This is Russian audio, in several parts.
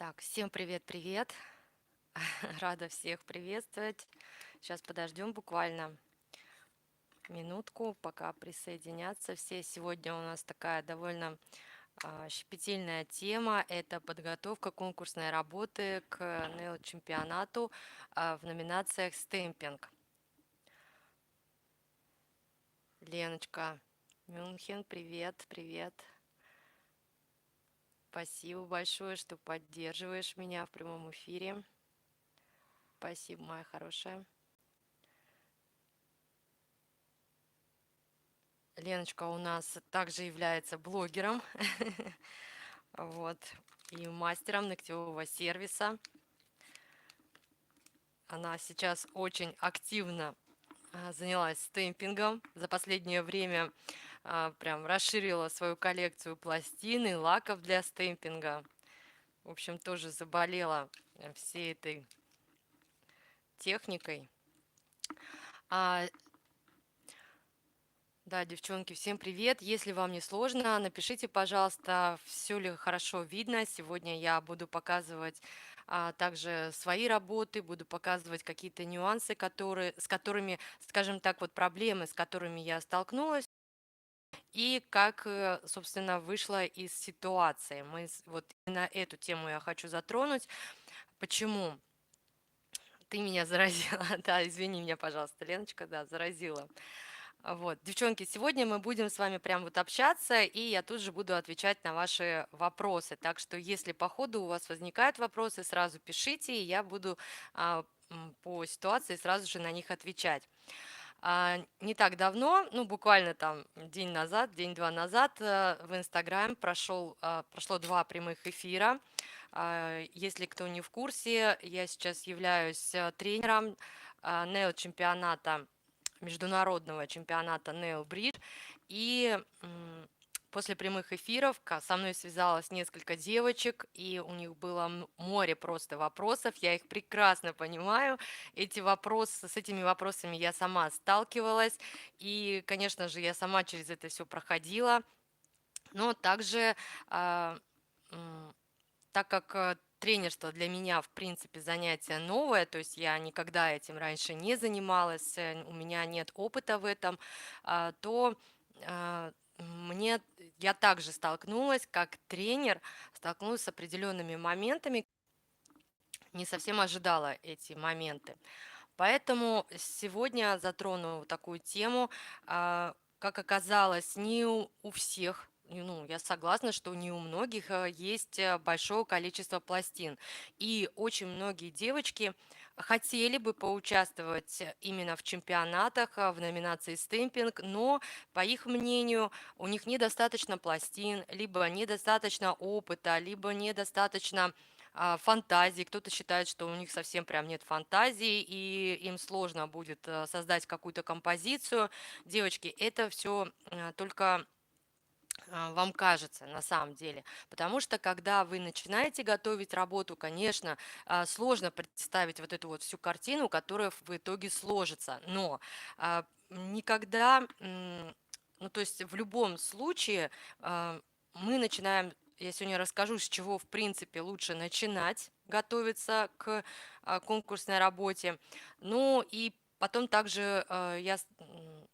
Так, всем привет-привет. Рада всех приветствовать. Сейчас подождем буквально минутку, пока присоединятся все. Сегодня у нас такая довольно щепетильная тема. Это подготовка конкурсной работы к НЭО-чемпионату в номинациях «Стемпинг». Леночка, Мюнхен, привет, привет. Спасибо большое, что поддерживаешь меня в прямом эфире. Спасибо, моя хорошая. Леночка у нас также является блогером, вот, и мастером ногтевого сервиса. Она сейчас очень активно занялась стемпингом. За последнее время прям расширила свою коллекцию пластин и лаков для стемпинга. В общем, тоже заболела всей этой техникой. Да, девчонки, всем привет. Если вам не сложно, напишите, пожалуйста, все ли хорошо видно. Сегодня я буду показывать также свои работы, буду показывать какие-то нюансы, с которыми, скажем так, вот проблемы, с которыми я столкнулась, и как, собственно, вышла из ситуации. Вот на эту тему я хочу затронуть. Почему? Ты меня заразила. Да, извини меня, пожалуйста, Леночка, да, заразила. Вот, девчонки, сегодня мы будем с вами прям вот общаться, и я тут же буду отвечать на ваши вопросы. Так что, если по ходу у вас возникают вопросы, сразу пишите, и я буду по ситуации сразу же на них отвечать. Не так давно, ну буквально там день назад, день-два назад в Инстаграм прошло два прямых эфира. Если кто не в курсе, я сейчас являюсь тренером нео-чемпионата, международного чемпионата Neo Bridge. И после прямых эфиров со мной связалось несколько девочек, и у них было море просто вопросов. Я их прекрасно понимаю. С этими вопросами я сама сталкивалась. И, конечно же, я сама через это все проходила. Но также, а, м, так как тренерство для меня, в принципе, занятие новое, то есть я никогда этим раньше не занималась, у меня нет опыта в этом, то а, мне я также столкнулась, как тренер, столкнулась с определенными моментами, не совсем ожидала эти моменты. Поэтому сегодня затрону такую тему, как оказалось, не у всех, ну, я согласна, что не у многих есть большое количество пластин. И очень многие девочки хотели бы поучаствовать именно в чемпионатах в номинации стемпинг, но, по их мнению, у них недостаточно пластин, либо недостаточно опыта, либо недостаточно фантазии. Кто-то считает, что у них совсем прям нет фантазии, и им сложно будет создать какую-то композицию. Девочки, это все только вам кажется на самом деле. Потому что, когда вы начинаете готовить работу, конечно, сложно представить вот эту вот всю картину, которая в итоге сложится. Но никогда, ну то есть в любом случае мы начинаем, я сегодня расскажу, с чего в принципе лучше начинать готовиться к конкурсной работе. Ну и потом также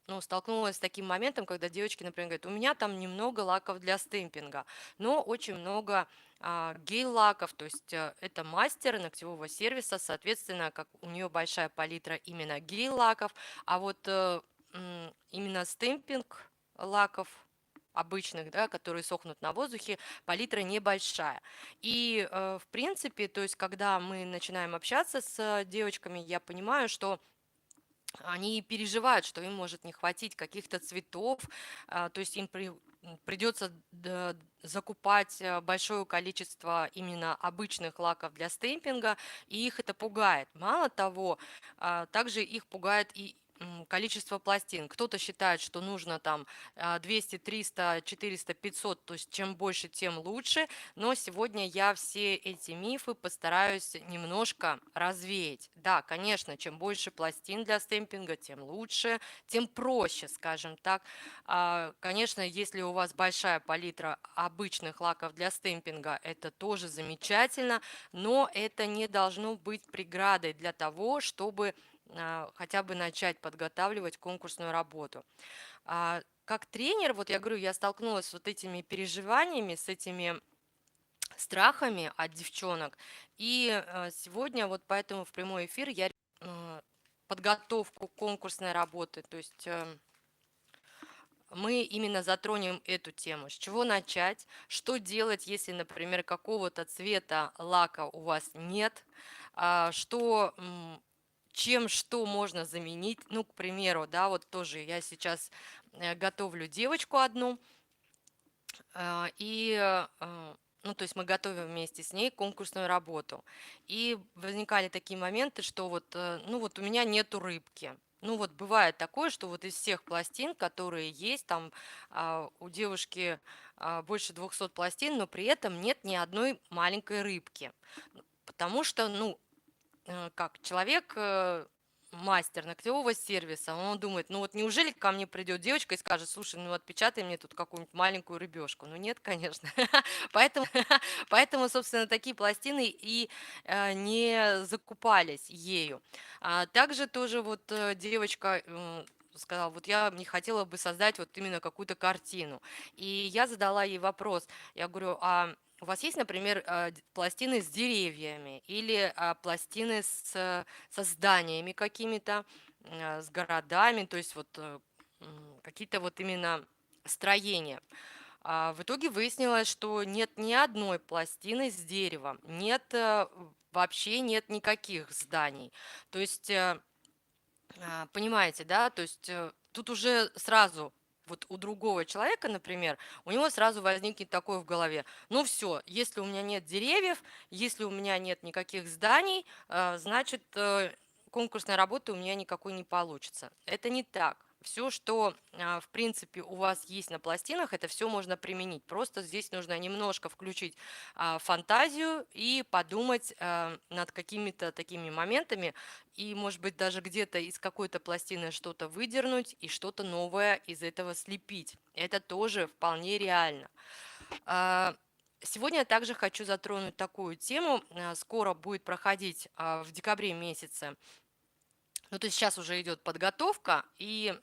ну, столкнулась с таким моментом, когда девочки, например, говорят, у меня там немного лаков для стемпинга, но очень много гель-лаков, то есть это мастер ногтевого сервиса, соответственно, как у нее большая палитра именно гель-лаков, а вот именно стемпинг лаков обычных, да, которые сохнут на воздухе, палитра небольшая. И, в принципе, то есть, когда мы начинаем общаться с девочками, я понимаю, что они переживают, что им может не хватить каких-то цветов, то есть придется закупать большое количество именно обычных лаков для стемпинга, и их это пугает. Мало того, также их пугает и количество пластин. Кто-то считает, что нужно там 200, 300, 400, 500, то есть чем больше, тем лучше. Но сегодня я все эти мифы постараюсь немножко развеять. Да, конечно, чем больше пластин для стемпинга, тем лучше, тем проще, скажем так. Конечно, если у вас большая палитра обычных лаков для стемпинга, это тоже замечательно, но это не должно быть преградой для того, чтобы хотя бы начать подготавливать конкурсную работу. Как тренер, вот я говорю, я столкнулась с вот этими переживаниями, с этими страхами от девчонок. И сегодня вот поэтому в прямой эфир я подготовку конкурсной работы, то есть мы именно затронем эту тему. С чего начать? Что делать, если, например, какого-то цвета лака у вас нет? Что, чем что можно заменить? Ну, к примеру, да, вот тоже я сейчас готовлю девочку одну, и ну, то есть мы готовим вместе с ней конкурсную работу. И возникали такие моменты, что вот, ну вот у меня нету рыбки. Ну вот бывает такое, что вот из всех пластин, которые есть, там у девушки больше 200 пластин, но при этом нет ни одной маленькой рыбки. Потому что, ну, как человек, мастер ногтевого сервиса, он думает, ну вот неужели ко мне придет девочка и скажет, слушай, ну отпечатай мне тут какую-нибудь маленькую рыбешку. Ну нет, конечно. Поэтому, поэтому, собственно, такие пластины и не закупались ею. Также тоже вот девочка сказала, вот я не хотела бы создать вот именно какую-то картину. И я задала ей вопрос, я говорю, а у вас есть, например, пластины с деревьями или пластины со зданиями какими-то, с городами, то есть вот какие-то вот именно строения. В итоге выяснилось, что нет ни одной пластины с деревом, нет вообще нет никаких зданий. То есть понимаете, да, то есть тут уже сразу вот у другого человека, например, у него сразу возникнет такое в голове, ну все, если у меня нет деревьев, если у меня нет никаких зданий, значит конкурсной работы у меня никакой не получится. Это не так. Все, что, в принципе, у вас есть на пластинах, это все можно применить. Просто здесь нужно немножко включить фантазию и подумать над какими-то такими моментами, и, может быть, даже где-то из какой-то пластины что-то выдернуть и что-то новое из этого слепить. Это тоже вполне реально. А, Сегодня я также хочу затронуть такую тему. Скоро будет проходить в декабре месяце, ну, то есть сейчас уже идет подготовка, и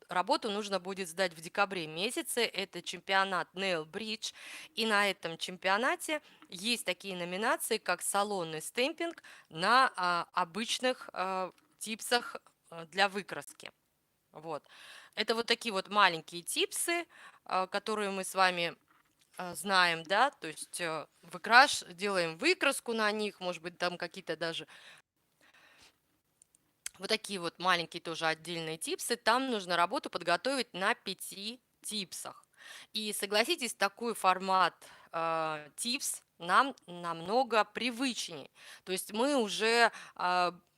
работу нужно будет сдать в декабре месяце. Это чемпионат Nail Bridge. И на этом чемпионате есть такие номинации, как салонный стемпинг на обычных типсах для выкраски. Вот. Это вот такие вот маленькие типсы, которые мы с вами знаем, да, то есть делаем выкраску на них, может быть, там какие-то даже вот такие вот маленькие тоже отдельные типсы. Там нужно работу подготовить на 5 типсах. И согласитесь, такой формат типс нам намного привычнее. То есть мы уже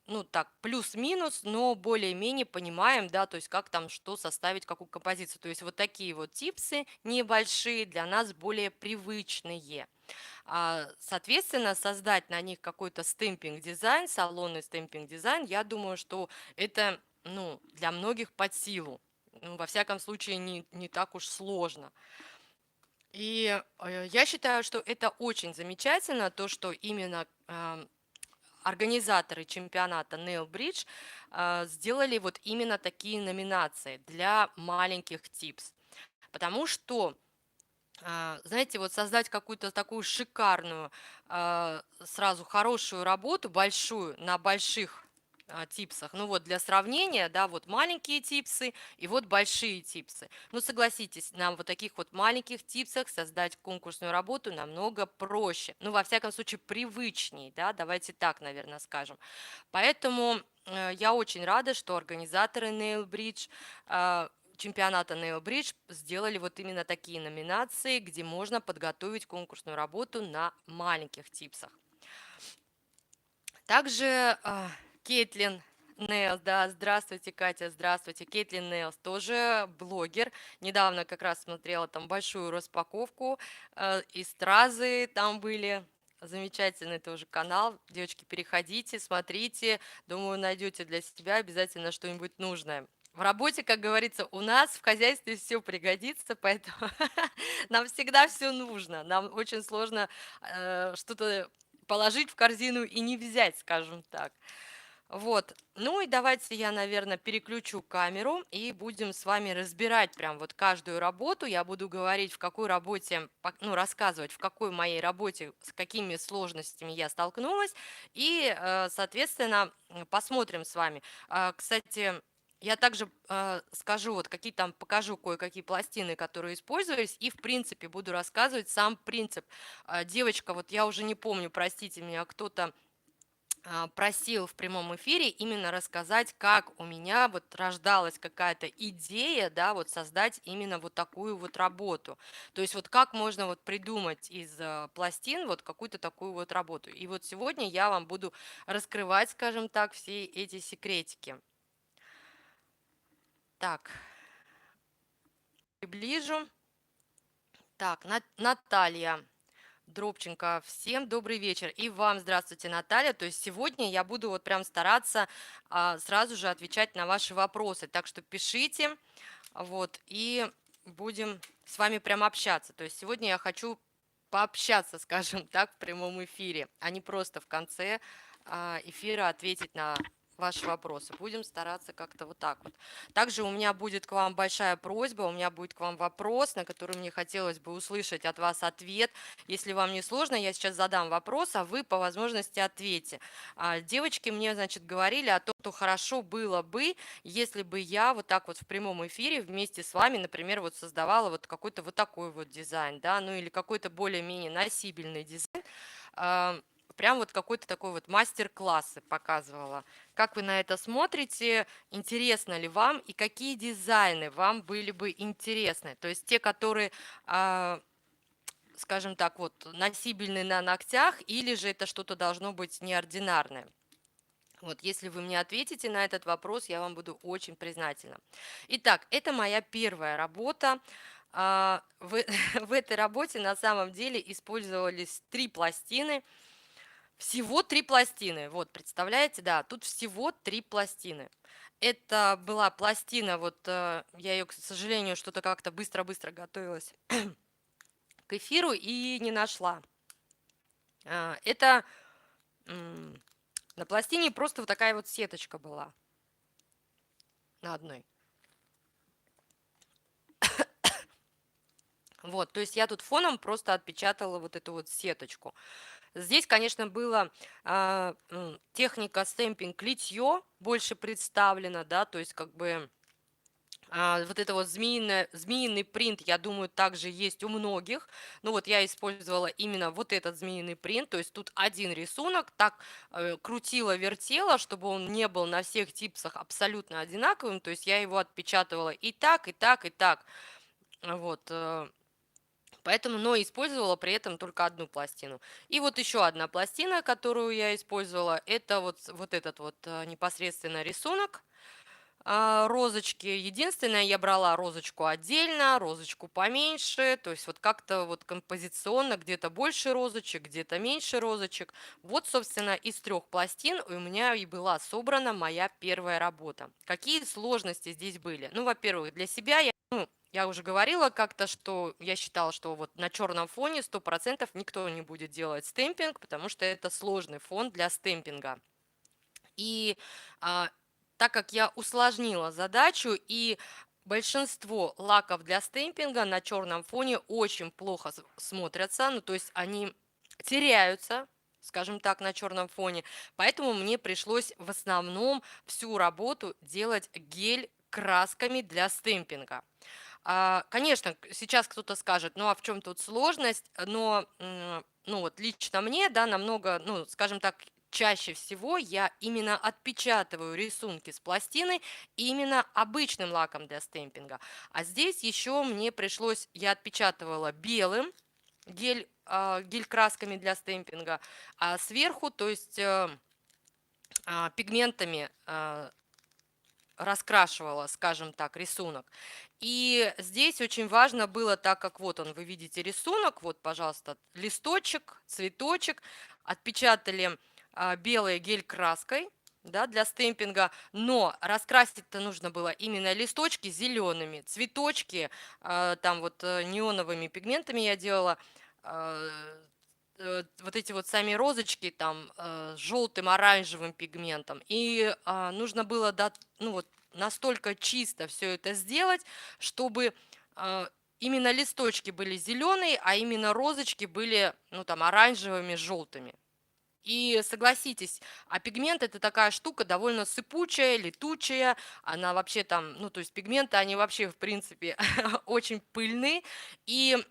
ну так, плюс-минус, но более-менее понимаем, да, то есть как там что составить, какую композицию. То есть вот такие вот типсы небольшие для нас более привычные. Соответственно, создать на них какой-то стемпинг-дизайн, салонный стемпинг-дизайн, я думаю, что это, ну, для многих под силу. Ну, во всяком случае, не так уж сложно. И я считаю, что это очень замечательно, то, что именно организаторы чемпионата Nail Bridge сделали вот именно такие номинации для маленьких типс. Потому что знаете, вот создать какую-то такую шикарную, сразу хорошую работу, большую, на больших типсах. Ну вот для сравнения, да, вот маленькие типсы и вот большие типсы. Ну согласитесь, нам вот таких вот маленьких типсах создать конкурсную работу намного проще. Ну во всяком случае привычней, да, давайте так, наверное, скажем. Поэтому я очень рада, что организаторы Nail Bridge чемпионата Nail Bridge сделали вот именно такие номинации, где можно подготовить конкурсную работу на маленьких типсах. Также Кейтлин Нейлс, да, здравствуйте, Катя, здравствуйте. Кейтлин Нейлс, тоже блогер. Недавно как раз смотрела там большую распаковку, и стразы там были. Замечательный тоже канал. Девочки, переходите, смотрите. Думаю, найдете для себя обязательно что-нибудь нужное. В работе, как говорится, у нас в хозяйстве все пригодится, поэтому нам всегда все нужно. Нам очень сложно что-то положить в корзину и не взять, скажем так. Вот. Ну и давайте я, наверное, переключу камеру и будем с вами разбирать прям вот каждую работу. Я буду говорить, в какой работе, ну, рассказывать, в какой моей работе, с какими сложностями я столкнулась. И, соответственно, посмотрим с вами. Кстати, я также скажу, вот какие там, покажу кое-какие пластины, которые использовались, и, в принципе, буду рассказывать сам принцип. Девочка, вот я уже не помню, простите меня, кто-то просил в прямом эфире именно рассказать, как у меня вот рождалась какая-то идея, да, вот создать именно вот такую вот работу. То есть вот как можно вот придумать из пластин вот какую-то такую вот работу. И вот сегодня я вам буду раскрывать, скажем так, все эти секретики. Так, приближу. Так, Наталья Дробченко, всем добрый вечер. И вам здравствуйте, Наталья. То есть сегодня я буду вот прям стараться сразу же отвечать на ваши вопросы. Так что пишите, вот, и будем с вами прям общаться. То есть сегодня я хочу пообщаться, скажем так, в прямом эфире, а не просто в конце эфира ответить на ваши вопросы. Будем стараться как-то вот так вот. Также у меня будет к вам большая просьба, у меня будет к вам вопрос, на который мне хотелось бы услышать от вас ответ. Если вам не сложно, я сейчас задам вопрос, а вы по возможности ответьте. Девочки мне, значит, говорили о том, что хорошо было бы, если бы я вот так вот в прямом эфире вместе с вами, например, вот создавала вот какой-то вот такой вот дизайн, да, ну или какой-то более-менее носибельный дизайн, а, прям вот какой-то такой вот мастер-классы показывала. Как вы на это смотрите? Интересно ли вам? И какие дизайны вам были бы интересны? То есть те, которые, скажем так, вот носибельные на ногтях, или же это что-то должно быть неординарное? Вот, если вы мне ответите на этот вопрос, я вам буду очень признательна. Итак, это моя первая работа. В, в этой работе на самом деле использовались 3 пластины. Всего 3 пластины. Вот, представляете, да, тут всего 3 пластины. Это была пластина, вот я ее, к сожалению, что-то как-то быстро-быстро готовилась к эфиру и не нашла. Это на пластине просто вот такая вот сеточка была на одной. Вот, то есть я тут фоном просто отпечатала вот эту вот сеточку. Здесь, конечно, была техника стемпинг литье больше представлена, да, то есть как бы вот это вот змеиный принт, я думаю, также есть у многих. Ну вот я использовала именно вот этот змеиный принт, то есть тут один рисунок, так крутила, вертела, чтобы он не был на всех типсах абсолютно одинаковым, то есть я его отпечатывала и так, и так, и так. Вот, поэтому, но использовала при этом только одну пластину. И вот еще одна пластина, которую я использовала, это вот этот вот непосредственно рисунок розочки. Единственное, я брала розочку отдельно, розочку поменьше, то есть вот как-то вот композиционно, где-то больше розочек, где-то меньше розочек. Вот, собственно, из 3 пластин у меня и была собрана моя первая работа. Какие сложности здесь были? Ну, во-первых, для себя я уже говорила как-то, что я считала, что вот на черном фоне 100% никто не будет делать стемпинг, потому что это сложный фон для стемпинга. И а, так как я усложнила задачу, и большинство лаков для стемпинга на черном фоне очень плохо смотрятся, ну то есть они теряются, скажем так, на черном фоне, поэтому мне пришлось в основном всю работу делать гель красками для стемпинга. Конечно, сейчас кто-то скажет, ну а в чем тут сложность, но ну вот лично мне, да, намного, ну, скажем так, чаще всего я именно отпечатываю рисунки с пластины именно обычным лаком для стемпинга. А здесь еще мне пришлось, я отпечатывала белым гель красками для стемпинга, а сверху, то есть пигментами раскрашивала, скажем так, рисунок. И здесь очень важно было, так как вот он, вы видите рисунок, вот, пожалуйста, листочек, цветочек, отпечатали белой гель-краской, да, для стемпинга, но раскрасить-то нужно было именно листочки зелеными, цветочки, там вот неоновыми пигментами я делала, а, вот эти вот сами розочки там желтым, оранжевым пигментом. И нужно было ну вот настолько чисто все это сделать, чтобы именно листочки были зеленые, а именно розочки были, ну там, оранжевыми, желтыми. И согласитесь, а пигмент это такая штука довольно сыпучая, летучая, она вообще там, ну то есть пигменты, они вообще в принципе очень пыльны, и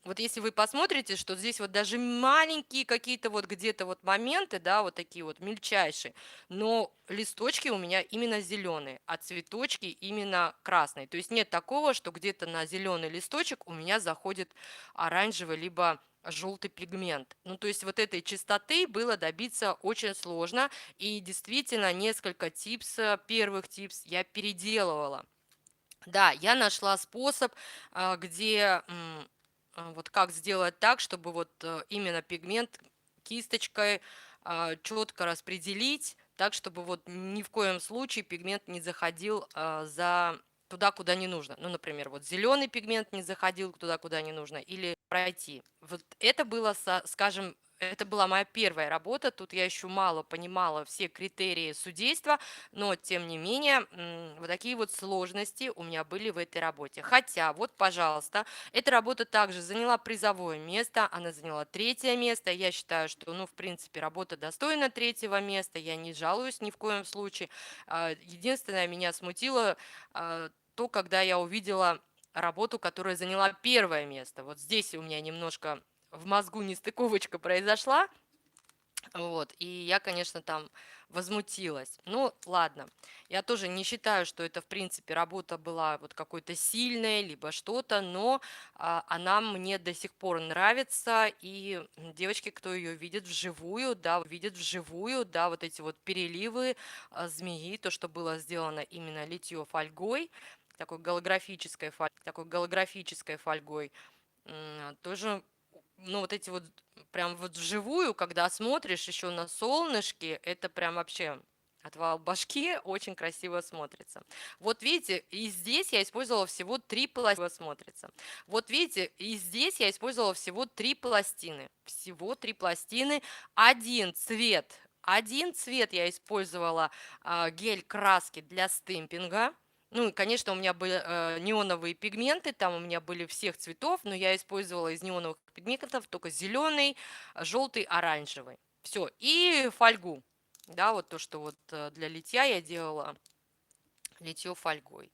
вот если вы посмотрите, что здесь вот даже маленькие какие-то вот где-то вот моменты, да, вот такие вот мельчайшие, но листочки у меня именно зеленые, а цветочки именно красные. То есть нет такого, что где-то на зеленый листочек у меня заходит оранжевый либо желтый пигмент. Ну, то есть вот этой чистоты было добиться очень сложно, и действительно несколько первых типс я переделывала. Да, я нашла способ, где вот как сделать так, чтобы вот именно пигмент кисточкой четко распределить, так, чтобы вот ни в коем случае пигмент не заходил за туда, куда не нужно. Ну, например, вот зеленый пигмент не заходил туда, куда не нужно, или пройти. Вот это было, скажем, это была моя первая работа. Тут я еще мало понимала все критерии судейства, но тем не менее вот такие вот сложности у меня были в этой работе. Хотя, вот, пожалуйста, эта работа также заняла призовое место, она заняла третье место. Я считаю, что, ну, в принципе, работа достойна третьего места, я не жалуюсь ни в коем случае. Единственное, меня смутило то, когда я увидела работу, которая заняла первое место. Вот здесь у меня немножко в мозгу нестыковочка произошла, вот, и я, конечно, там возмутилась. Ну, ладно, я тоже не считаю, что это, в принципе, работа была вот какой-то сильной, либо что-то, но она мне до сих пор нравится, и девочки, кто ее видит вживую, да, видит вживую, да, вот эти вот переливы змеи, то, что было сделано именно литье фольгой, такой голографической фольгой, тоже, ну, вот эти вот, прям вот вживую, когда смотришь еще на солнышке, это прям вообще отвал башки, очень красиво смотрится. Вот видите, и здесь я использовала всего 3 пластины. Смотрится. Вот видите, и здесь я использовала всего 3 пластины. Всего 3 пластины, один цвет я использовала гель краски для стемпинга. Ну, и, конечно, у меня были неоновые пигменты, там у меня были всех цветов, но я использовала из неоновых пигментов только зеленый, желтый, оранжевый. Все, и фольгу. Да, вот то, что вот для литья я делала литье фольгой.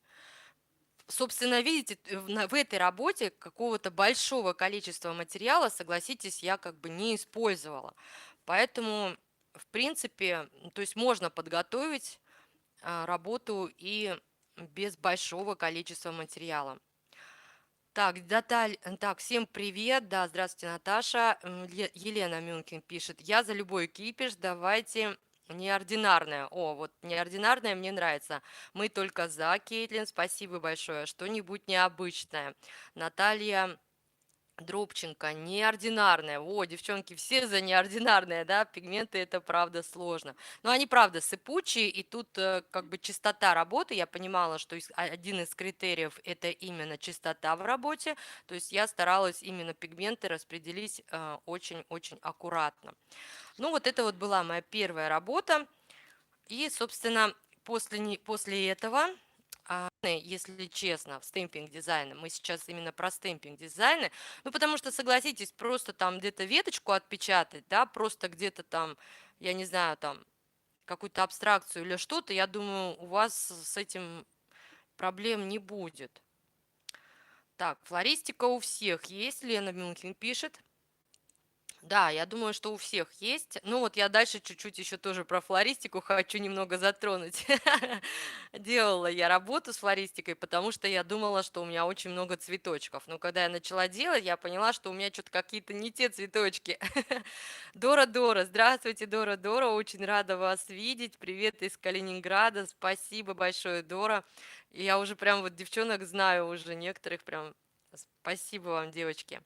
Собственно, видите, в этой работе какого-то большого количества материала, согласитесь, я как бы не использовала. Поэтому, в принципе, то есть можно подготовить работу и без большого количества материала. Так, так, всем привет, да, здравствуйте, Наташа. Елена Мюнкин пишет, я за любой кипиш, давайте неординарное. О, вот неординарное мне нравится. Мы только за, Кейтлин, спасибо большое. Что-нибудь необычное. Наталья Дробченко, неординарная. О, девчонки, все за неординарное, да, пигменты это правда сложно. Но они правда сыпучие, и тут как бы чистота работы, я понимала, что один из критериев это именно чистота в работе, то есть я старалась именно пигменты распределить очень-очень аккуратно. Ну вот это вот была моя первая работа, и, собственно, после этого если честно, в стемпинг дизайне. Мы сейчас именно про стемпинг дизайны. Ну, потому что, согласитесь, просто там где-то веточку отпечатать, да, просто где-то там, я не знаю, там какую-то абстракцию или что-то, я думаю, у вас с этим проблем не будет. Так, флористика у всех есть, Лена Мюнхен пишет. Да, я думаю, что у всех есть. Ну вот я дальше чуть-чуть еще тоже про флористику хочу немного затронуть. Делала я работу с флористикой, потому что я думала, что у меня очень много цветочков. Но когда я начала делать, я поняла, что у меня что-то какие-то не те цветочки. Дора-Дора, здравствуйте, Дора-Дора, очень рада вас видеть. Привет из Калининграда, спасибо большое, Дора. Я уже прям вот девчонок знаю уже некоторых прям. Спасибо вам, девочки.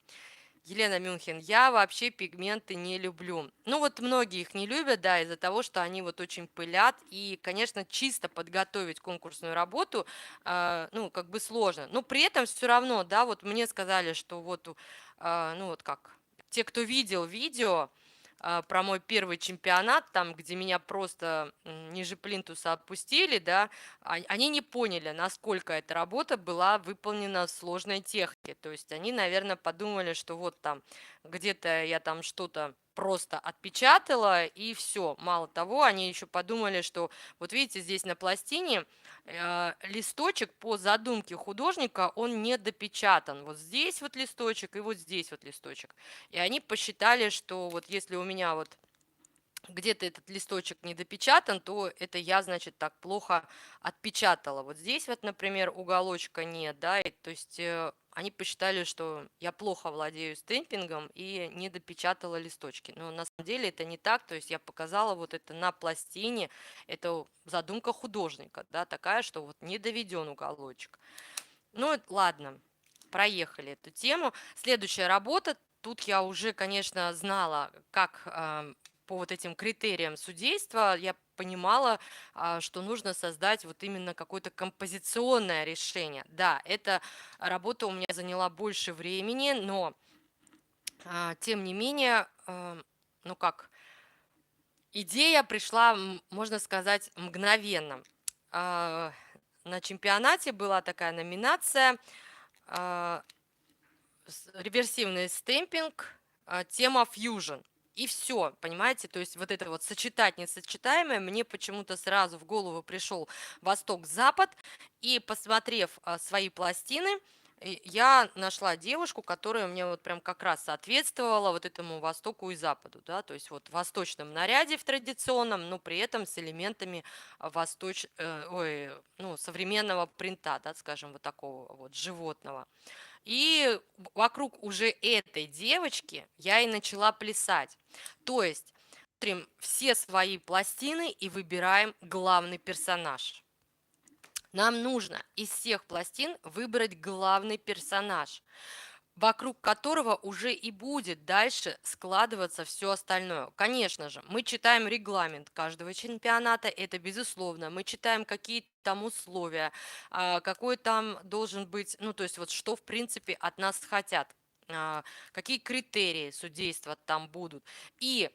Елена Мюнхен, я вообще пигменты не люблю. Ну вот многие их не любят, да, из-за того, что они вот очень пылят. И, конечно, чисто подготовить конкурсную работу, ну, как бы сложно. Но при этом все равно, да, вот мне сказали, что вот, ну вот как, те, кто видел видео, про мой первый чемпионат, там, где меня просто ниже плинтуса опустили, да, они не поняли, насколько эта работа была выполнена в сложной технике. То есть они, наверное, подумали, что вот там где-то я там что-то просто отпечатала и все. Мало того, они еще подумали, что вот видите, здесь на пластине листочек по задумке художника, он не допечатан. Вот здесь вот листочек и вот здесь вот листочек. И они посчитали, что вот если у меня вот где-то этот листочек не допечатан, то это я, значит, так плохо отпечатала. Вот здесь вот, например, уголочка нет, да, и, то есть они посчитали, что я плохо владею стемпингом и не допечатала листочки. Но на самом деле это не так, то есть я показала вот это на пластине, это задумка художника, да, такая, что вот не доведен уголочек. Ну, ладно, проехали эту тему. Следующая работа. Тут я уже, конечно, знала, как по вот этим критериям судейства я понимала, что нужно создать вот именно какое-то композиционное решение. Да, эта работа у меня заняла больше времени, но тем не менее, ну как, идея пришла, можно сказать, мгновенно. А, На чемпионате была такая номинация реверсивный стемпинг, тема fusion. И все, понимаете, то есть вот это вот сочетать несочетаемое, мне почему-то сразу в голову пришел Восток-Запад, и посмотрев свои пластины, я нашла девушку, которая мне вот прям как раз соответствовала вот этому Востоку и Западу, да, то есть вот в восточном наряде в традиционном, но при этом с элементами ну, современного принта, да, скажем, вот такого вот животного. И вокруг уже этой девочки я и начала плясать. То есть смотрим все свои пластины и выбираем главный персонаж. Нам нужно из всех пластин выбрать главный персонаж, вокруг которого уже и будет дальше складываться все остальное. Конечно же, мы читаем регламент каждого чемпионата, это безусловно. Мы читаем какие там условия, какой там должен быть, ну то есть вот что в принципе от нас хотят, какие критерии судейства там будут. И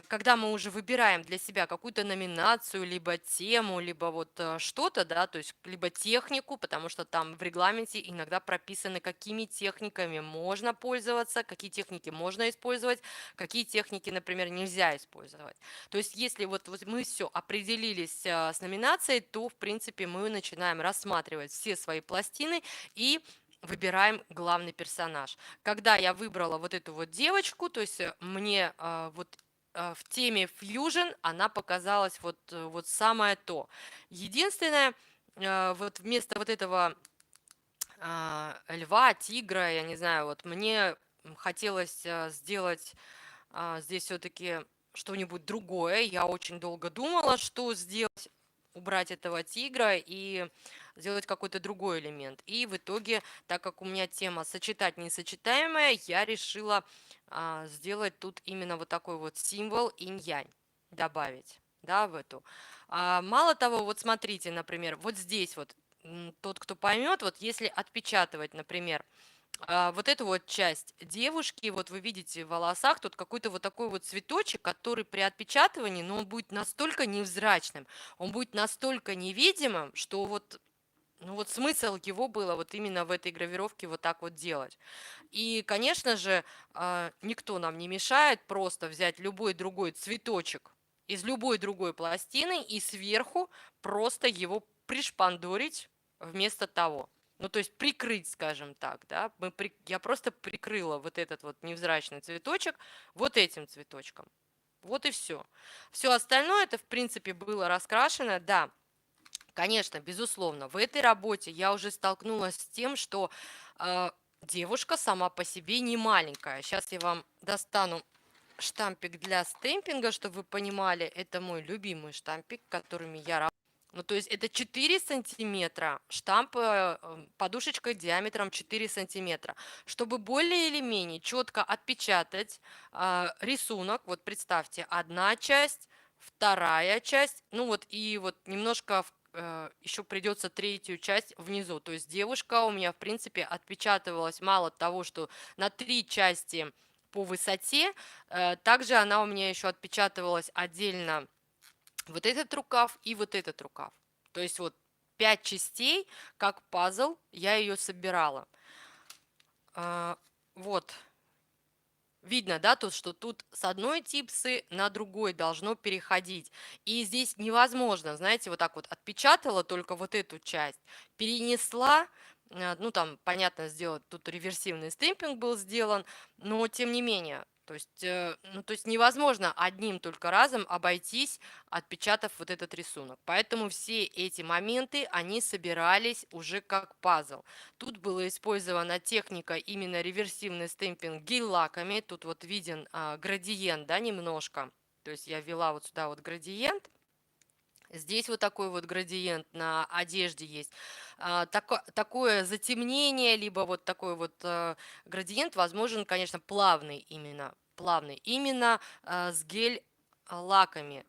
когда мы уже выбираем для себя какую-то номинацию, либо тему, либо вот что-то, да, то есть либо технику, потому что там в регламенте иногда прописаны, какими техниками можно пользоваться, какие техники можно использовать, какие техники, например, нельзя использовать. То есть если вот мы все определились с номинацией, то, в принципе, мы начинаем рассматривать все свои пластины и выбираем главный персонаж. Когда я выбрала вот эту вот девочку, то есть мне вот в теме Fusion она показалась вот самое то. Единственное, вот вместо вот этого льва, тигра, я не знаю, вот мне хотелось сделать здесь все-таки что-нибудь другое. Я очень долго думала, что сделать, убрать этого тигра и сделать какой-то другой элемент. И в итоге, так как у меня тема сочетать несочетаемое, я решила сделать тут именно вот такой вот символ инь-янь, добавить, да, в эту. Мало того, вот смотрите, например, вот здесь вот тот, кто поймет, вот если отпечатывать, например, вот эту вот часть девушки, вот вы видите в волосах тут какой-то вот такой вот цветочек, который при отпечатывании, но он будет настолько невзрачным, он будет настолько невидимым, что вот, ну вот смысл его было вот именно в этой гравировке вот так вот делать. И, конечно же, никто нам не мешает просто взять любой другой цветочек из любой другой пластины и сверху просто его пришпандорить вместо того. Ну, то есть прикрыть, скажем так, да. Я просто прикрыла вот этот вот невзрачный цветочек вот этим цветочком. Вот и все. Все остальное это, в принципе, было раскрашено. Да, конечно, безусловно, в этой работе я уже столкнулась с тем, что девушка сама по себе не маленькая. Сейчас я вам достану штампик для стемпинга, чтобы вы понимали. Это мой любимый штампик, которыми я работаю. Ну, то есть это 4 сантиметра, штамп, подушечка диаметром 4 сантиметра. Чтобы более или менее четко отпечатать рисунок, вот представьте, одна часть, вторая часть, ну вот и вот немножко еще придется третью часть внизу. То есть девушка у меня, в принципе, отпечатывалась мало того, что на 3 части по высоте, также она у меня еще отпечатывалась отдельно вот этот рукав и вот этот рукав. То есть вот 5 частей, как пазл, я ее собирала. Вот, видно, да, тут, что тут с одной типсы на другой должно переходить. И здесь невозможно, знаете, вот так вот отпечатала только вот эту часть, перенесла, ну там, понятно, сделать, тут реверсивный стемпинг был сделан, но тем не менее, то есть, ну, то есть невозможно одним только разом обойтись, отпечатав вот этот рисунок. Поэтому все эти моменты, они собирались уже как пазл. Тут была использована техника именно реверсивный стемпинг гель-лаками. Тут вот виден градиент, да, немножко. То есть я ввела вот сюда вот градиент. Здесь вот такой вот градиент на одежде есть. Такое затемнение, либо вот такой вот градиент возможен, конечно, плавный, именно с гель-лаками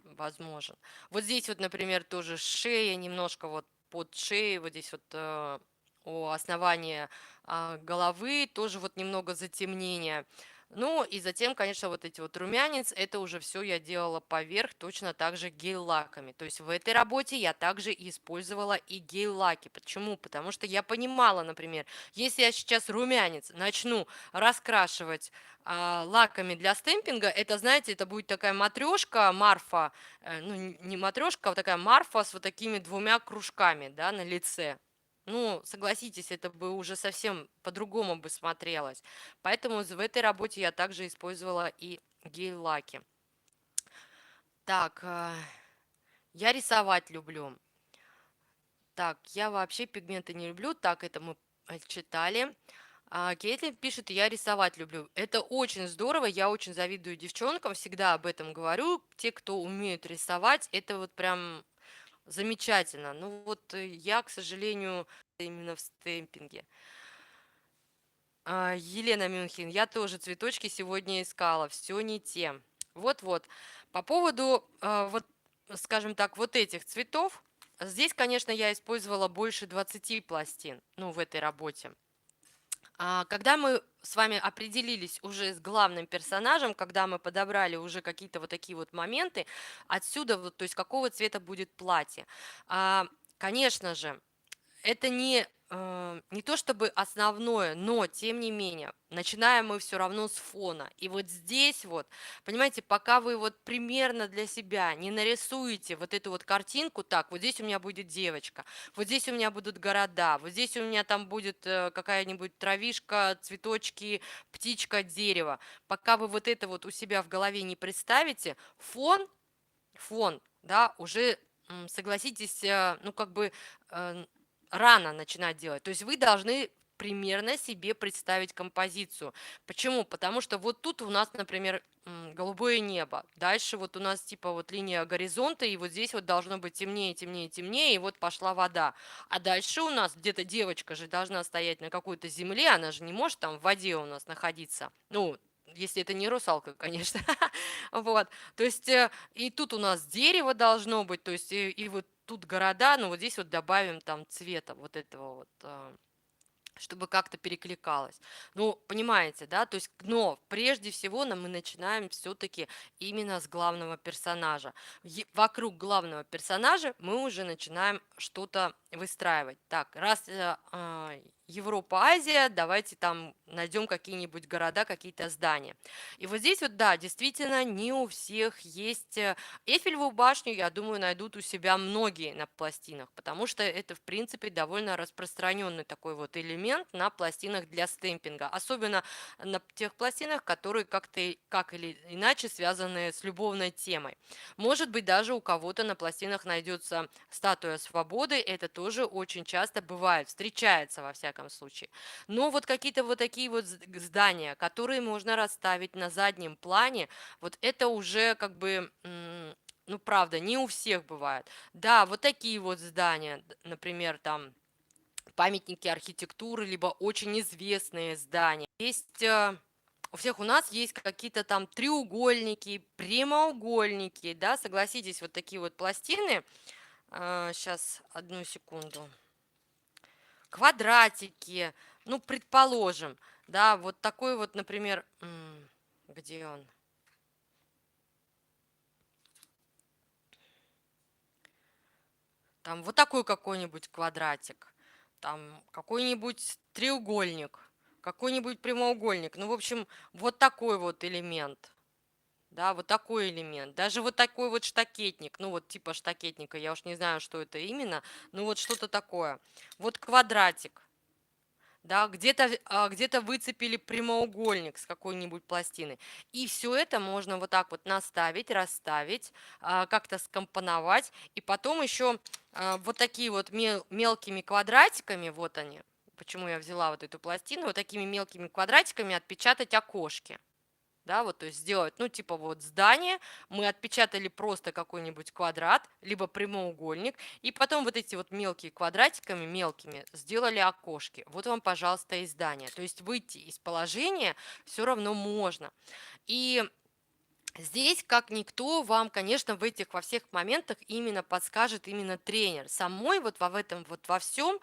возможен. Вот здесь вот, например, тоже шея, немножко вот под шеей, вот здесь вот у основания головы тоже вот немного затемнения. Ну и затем, конечно, вот эти вот румянец, это уже все я делала поверх точно так же гель-лаками. То есть в этой работе я также использовала и гель-лаки. Почему? Потому что я понимала, например, если я сейчас румянец начну раскрашивать лаками для стемпинга, это, знаете, это будет такая матрешка, Марфа, ну, не матрешка, а вот такая Марфа с вот такими двумя кружками, да, на лице. Ну, согласитесь, это бы уже совсем по-другому бы смотрелось. Поэтому в этой работе я также использовала и гель-лаки. Так, я рисовать люблю. Так, я вообще пигменты не люблю. Так, это мы читали. Кейтлин пишет, я рисовать люблю. Это очень здорово, я очень завидую девчонкам, всегда об этом говорю. Те, кто умеют рисовать, это вот прям замечательно. Ну вот я, к сожалению, именно в стемпинге. Елена Мюнхен, я тоже цветочки сегодня искала, все не те. Вот-вот. По поводу, вот, скажем так, вот этих цветов, здесь, конечно, я использовала больше 20 пластин, ну, в этой работе. Когда мы с вами определились уже с главным персонажем, когда мы подобрали уже какие-то вот такие вот моменты, отсюда вот, то есть какого цвета будет платье. Конечно же, это не то чтобы основное, но тем не менее, начинаем мы все равно с фона. И вот здесь вот, понимаете, пока вы вот примерно для себя не нарисуете вот эту вот картинку, так, вот здесь у меня будет девочка, вот здесь у меня будут города, вот здесь у меня там будет какая-нибудь травишка, цветочки, птичка, дерево. Пока вы вот это вот у себя в голове не представите, фон, да, уже, согласитесь, ну, как бы э, рано начинать делать. То есть вы должны примерно себе представить композицию. Почему? Потому что вот тут у нас, например, голубое небо. Дальше вот у нас типа вот линия горизонта, и вот здесь вот должно быть темнее, темнее, темнее, и вот пошла вода. А дальше у нас где-то девочка же должна стоять на какой-то земле, она же не может там в воде у нас находиться. Ну, если это не русалка, конечно. Вот. То есть и тут у нас дерево должно быть, то есть и вот тут города, но вот здесь вот добавим там цвета вот этого вот, чтобы как-то перекликалось. Ну, понимаете, да, то есть, но прежде всего мы начинаем все-таки именно с главного персонажа. Вокруг главного персонажа мы уже начинаем что-то выстраивать. Так, раз Европа, Азия, давайте там найдем какие-нибудь города, какие-то здания. И вот здесь вот, да, действительно, не у всех есть Эйфелеву башню, я думаю, найдут у себя многие на пластинах, потому что это, в принципе, довольно распространенный такой вот элемент на пластинах для стемпинга, особенно на тех пластинах, которые как-то, как или иначе связаны с любовной темой. Может быть, даже у кого-то на пластинах найдется статуя свободы, это тоже очень часто бывает, встречается во всяком случае. Но вот какие-то вот такие вот здания, которые можно расставить на заднем плане, вот это уже как бы, ну правда, не у всех бывает. Да, вот такие вот здания, например, там памятники архитектуры, либо очень известные здания. Есть у всех у нас есть какие-то там треугольники, прямоугольники, да, согласитесь, вот такие вот пластины. Сейчас, одну секунду. Квадратики, ну, предположим, да, вот такой вот, например, где он? Там вот такой какой-нибудь квадратик, там какой-нибудь треугольник, какой-нибудь прямоугольник. Ну, в общем, вот такой вот элемент. Да, вот такой элемент. Даже вот такой вот штакетник, ну вот типа штакетника, я уж не знаю, что это именно, ну вот что-то такое. Вот квадратик, да, где-то выцепили прямоугольник с какой-нибудь пластины. И все это можно вот так вот наставить, расставить, как-то скомпоновать. И потом еще вот такие вот мелкими квадратиками, вот они, почему я взяла вот эту пластину, вот такими мелкими квадратиками отпечатать окошки. Да, вот, то есть сделать, ну, типа вот здание, мы отпечатали просто какой-нибудь квадрат, либо прямоугольник, и потом вот эти вот мелкие квадратиками, мелкими, сделали окошки. Вот вам, пожалуйста, и здание. То есть выйти из положения все равно можно. И здесь, как никто, вам, конечно, в этих во всех моментах именно подскажет именно тренер. Самой вот в этом вот во всем,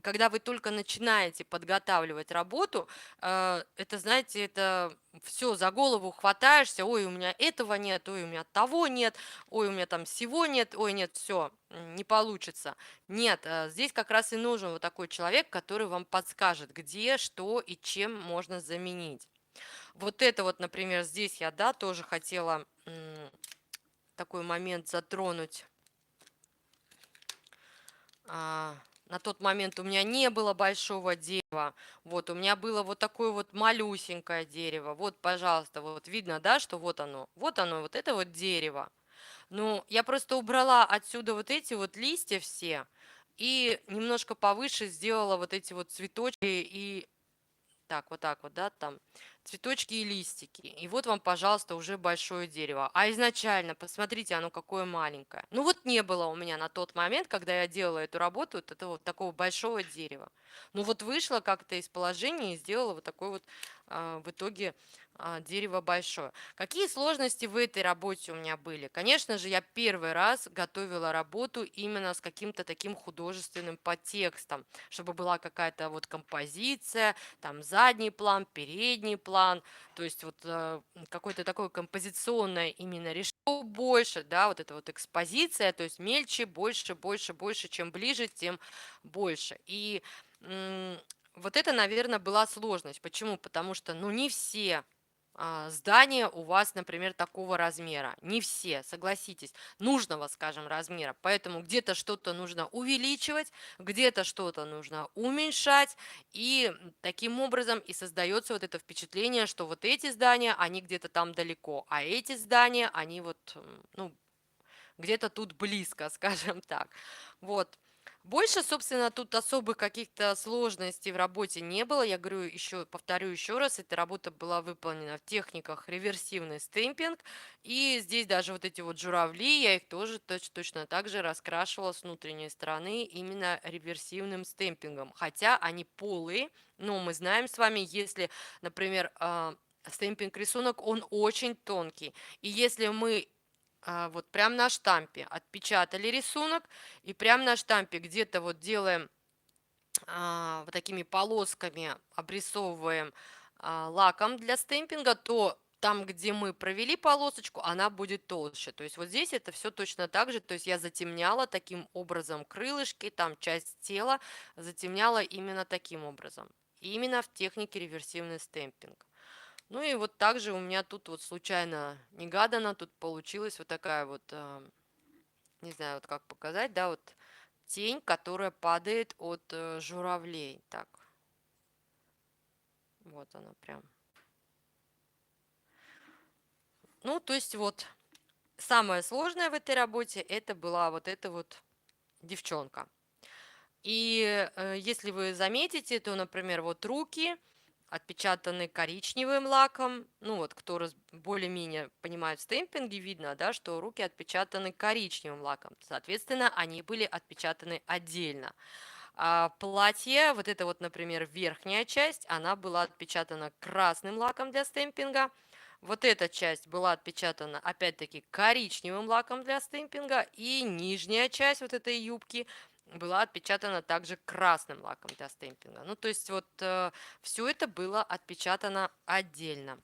когда вы только начинаете подготавливать работу, это, знаете, это все за голову хватаешься, ой, у меня этого нет, ой, у меня того нет, ой, у меня там всего нет, ой, нет, все, не получится. Нет, здесь как раз и нужен вот такой человек, который вам подскажет, где, что и чем можно заменить. Вот это вот, например, здесь я, да, тоже хотела такой момент затронуть. На тот момент у меня не было большого дерева, вот, у меня было вот такое вот малюсенькое дерево. Вот, пожалуйста, вот видно, да, что вот оно, вот это вот дерево. Ну, я просто убрала отсюда вот эти вот листья все и немножко повыше сделала вот эти вот цветочки и так вот, да, там цветочки и листики. И вот вам, пожалуйста, уже большое дерево. А изначально, посмотрите, оно какое маленькое. Ну вот не было у меня на тот момент, когда я делала эту работу, вот этого вот такого большого дерева. Ну вот вышла как-то из положения и сделала вот такой вот в итоге дерево большое. Какие сложности в этой работе у меня были? Конечно же, я первый раз готовила работу именно с каким-то таким художественным подтекстом, чтобы была какая-то вот композиция, там задний план, передний план, то есть вот какое-то такое композиционное именно решение больше, да, вот эта вот экспозиция, то есть мельче, больше, больше, больше, чем ближе, тем больше. И м, вот это, наверное, была сложность. Почему? Потому что, ну, не все здания у вас, например, такого размера. Не все, согласитесь, нужного, скажем, размера. Поэтому где-то что-то нужно увеличивать, где-то что-то нужно уменьшать. И таким образом и создается вот это впечатление, что вот эти здания, они где-то там далеко, а эти здания, они вот, ну, где-то тут близко, скажем так. Вот. Больше, собственно, тут особых каких-то сложностей в работе не было. Я говорю еще, повторю еще раз, эта работа была выполнена в техниках реверсивный стемпинг. И здесь даже вот эти вот журавли, я их тоже точно так же раскрашивала с внутренней стороны именно реверсивным стемпингом. Хотя они полые, но мы знаем с вами, если, например, стемпинг рисунок, он очень тонкий. И если мы вот прям на штампе отпечатали рисунок и прям на штампе где-то вот делаем вот такими полосками, обрисовываем лаком для стемпинга, то там, где мы провели полосочку, она будет толще. То есть вот здесь это все точно так же. То есть я затемняла таким образом крылышки, там часть тела затемняла именно таким образом. Именно в технике реверсивный стемпинг. Ну и вот также у меня тут вот случайно, негаданно, тут получилась вот такая вот, не знаю, вот как показать, да, вот тень, которая падает от журавлей. Так, вот она прям. Ну, то есть вот самое сложное в этой работе это была вот эта вот девчонка. И если вы заметите, то, например, вот руки отпечатаны коричневым лаком. Ну вот, кто более-менее понимает в стемпинге, видно, да, что руки отпечатаны коричневым лаком. Соответственно, они были отпечатаны отдельно. А платье, вот это вот, например, верхняя часть, она была отпечатана красным лаком для стемпинга. Вот эта часть была отпечатана, опять-таки, коричневым лаком для стемпинга. И нижняя часть вот этой юбки была отпечатана также красным лаком для стемпинга. Ну, то есть вот все это было отпечатано отдельно.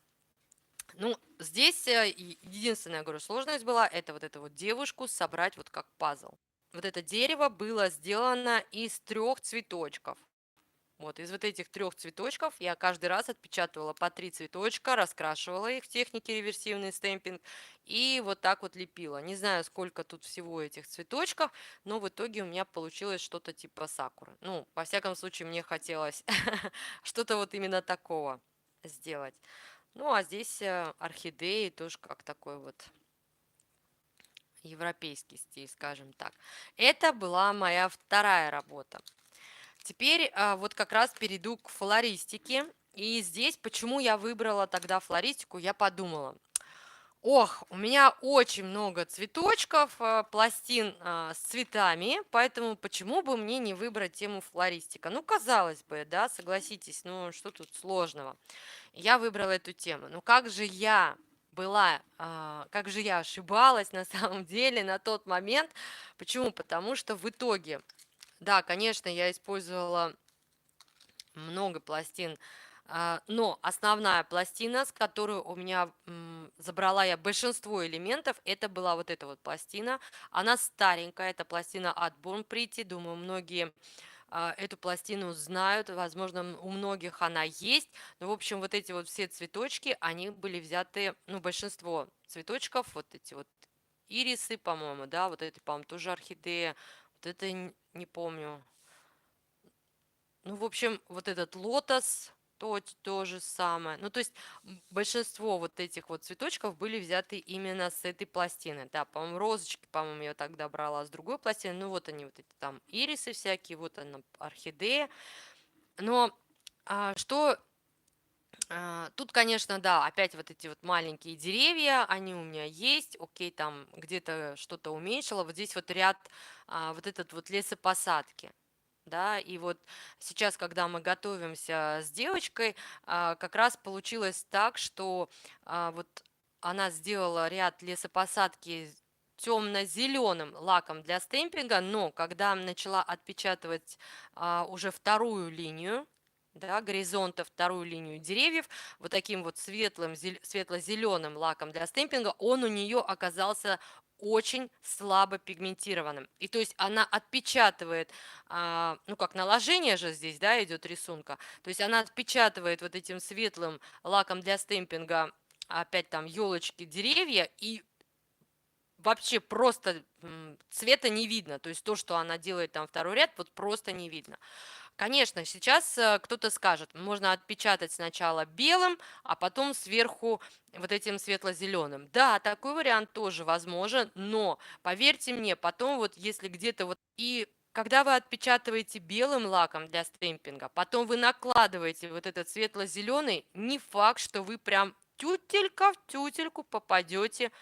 Ну, здесь единственная, говорю, сложность была, это вот эту вот девушку собрать вот как пазл. Вот это дерево было сделано из 3 цветочков. Вот, из вот этих 3 цветочков я каждый раз отпечатывала по 3 цветочка, раскрашивала их в технике реверсивный стемпинг и вот так вот лепила. Не знаю, сколько тут всего этих цветочков, но в итоге у меня получилось что-то типа сакуры. Ну, во всяком случае, мне хотелось что-то вот именно такого сделать. Ну, а здесь орхидеи тоже как такой вот европейский стиль, скажем так. Это была моя вторая работа. Теперь вот как раз перейду к флористике. И здесь, почему я выбрала тогда флористику, я подумала, ох, у меня очень много цветочков, пластин с цветами, поэтому почему бы мне не выбрать тему флористика? Ну, казалось бы, да, согласитесь, ну, что тут сложного? Я выбрала эту тему. Но как же я как же я ошибалась на самом деле на тот момент. Почему? Потому что в итоге, да, конечно, я использовала много пластин, но основная пластина, с которой у меня забрала я большинство элементов, это была вот эта вот пластина. Она старенькая, это пластина от Born Pretty. Думаю, многие эту пластину знают, возможно, у многих она есть. Но, в общем, вот эти вот все цветочки, они были взяты, ну, большинство цветочков, вот эти вот ирисы, по-моему, да, вот это, по-моему, тоже орхидея, вот это не помню. Ну, в общем, вот этот лотос, то же самое. Ну, то есть большинство вот этих вот цветочков были взяты именно с этой пластины. Да, по-моему, розочки, по-моему, я тогда брала с другой пластины. Ну, вот они, вот эти там ирисы всякие, вот она, орхидея. Но что тут, конечно, да, опять вот эти вот маленькие деревья, они у меня есть, окей, там где-то что-то уменьшила. Вот здесь вот ряд, вот этот вот лесопосадки. Да, и вот сейчас, когда мы готовимся с девочкой, как раз получилось так, что вот она сделала ряд лесопосадки темно-зеленым лаком для стемпинга, но когда начала отпечатывать уже вторую линию, да, горизонта, вторую линию деревьев, вот таким вот светлым, светло-зеленым лаком для стемпинга, он у нее оказался очень слабо пигментированным. И то есть она отпечатывает, ну как наложение же здесь, да, идет рисунка, то есть она отпечатывает вот этим светлым лаком для стемпинга опять там елочки, деревья, и вообще просто цвета не видно. То есть то, что она делает там второй ряд, вот просто не видно. Конечно, сейчас кто-то скажет, можно отпечатать сначала белым, а потом сверху вот этим светло-зеленым. Да, такой вариант тоже возможен, но поверьте мне, потом вот если где-то вот и когда вы отпечатываете белым лаком для стемпинга, потом вы накладываете вот этот светло-зеленый, не факт, что вы прям тютелька в тютельку попадете